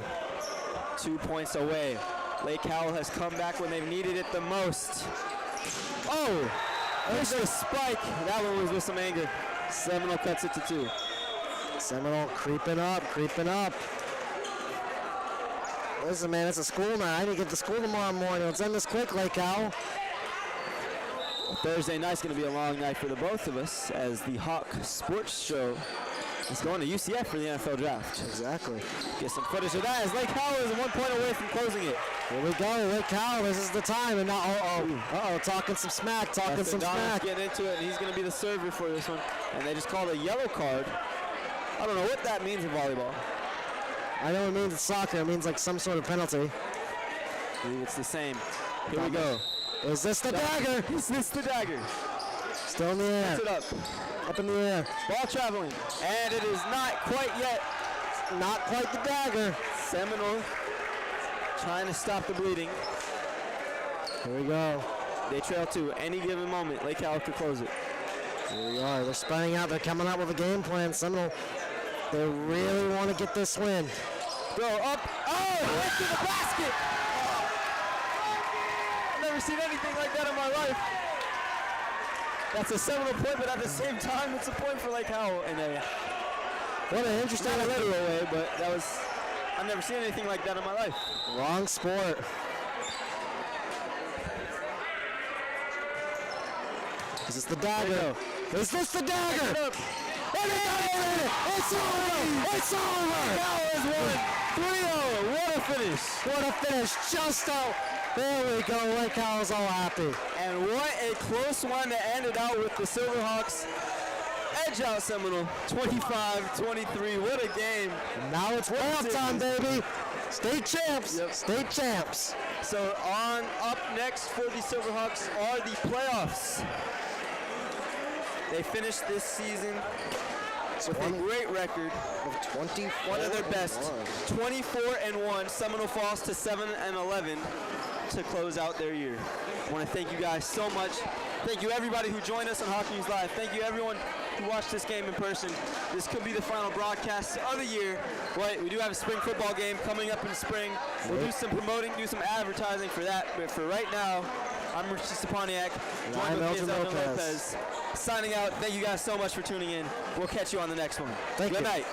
2 points away. Lake Howell has come back when they've needed it the most. Oh! There's a spike. That one was with some anger. Seminole cuts it to 2. Seminole creeping up, creeping up. Listen, man, it's a school night. I need to get to school tomorrow morning. Let's end this quick, Lake Howell. Thursday night's going to be a long night for the both of us as the Hawk Sports Show is going to UCF for the NFL Draft. Exactly. Get some footage of that as Lake Howell is 1 point away from closing it. Here we go, Lake Howell. This is the time. And now, talking some smack, talking some smack. Getting into it, and he's going to be the server for this one. And they just called a yellow card. I don't know what that means in volleyball. I know it means it's soccer. It means like some sort of penalty. I believe it's the same. Here we go. Is this the dagger? Is this the dagger? Still in the air. Puts it up. Up in the air. Ball traveling. And it is not quite yet. Not quite the dagger. Seminole trying to stop the bleeding. Here we go. They trail 2. Any given moment, Lake Howell could close it. Here we are. They're spreading out. They're coming out with a game plan. Seminole, they really want to get this win. Go up. Oh, right to the basket. I've never seen anything like that in my life. That's a Seminole point, but at the same time, it's a point for Lake Howell. What an interesting Not a literal way, but that was, I've never seen anything like that in my life. Wrong sport. Is this the dagger? Is this the dagger? It's over! It's over! Howell has won 3-0. What a finish. What a finish. Just out. There we go. Lake Howell's all happy. And what a close one to end it out with the Silverhawks. Edge out Seminole, 25-23. What a game. And now it's playoff time, baby. State champs. Yep. State champs. So up next for the Silverhawks are the playoffs. They finished this season with a great record of 24. One of their best. 24-1. Seminole falls to 7-11 to close out their year. I want to thank you guys so much. Thank you everybody who joined us on Hockey News Live. Thank you everyone who watched this game in person. This could be the final broadcast of the year. But we do have a spring football game coming up in spring. We'll do some promoting, do some advertising for that. But for right now, I'm Richie Stepaniak, joined with Elton Lopez. Signing out. Thank you guys so much for tuning in. We'll catch you on the next one. Thank you. Good night.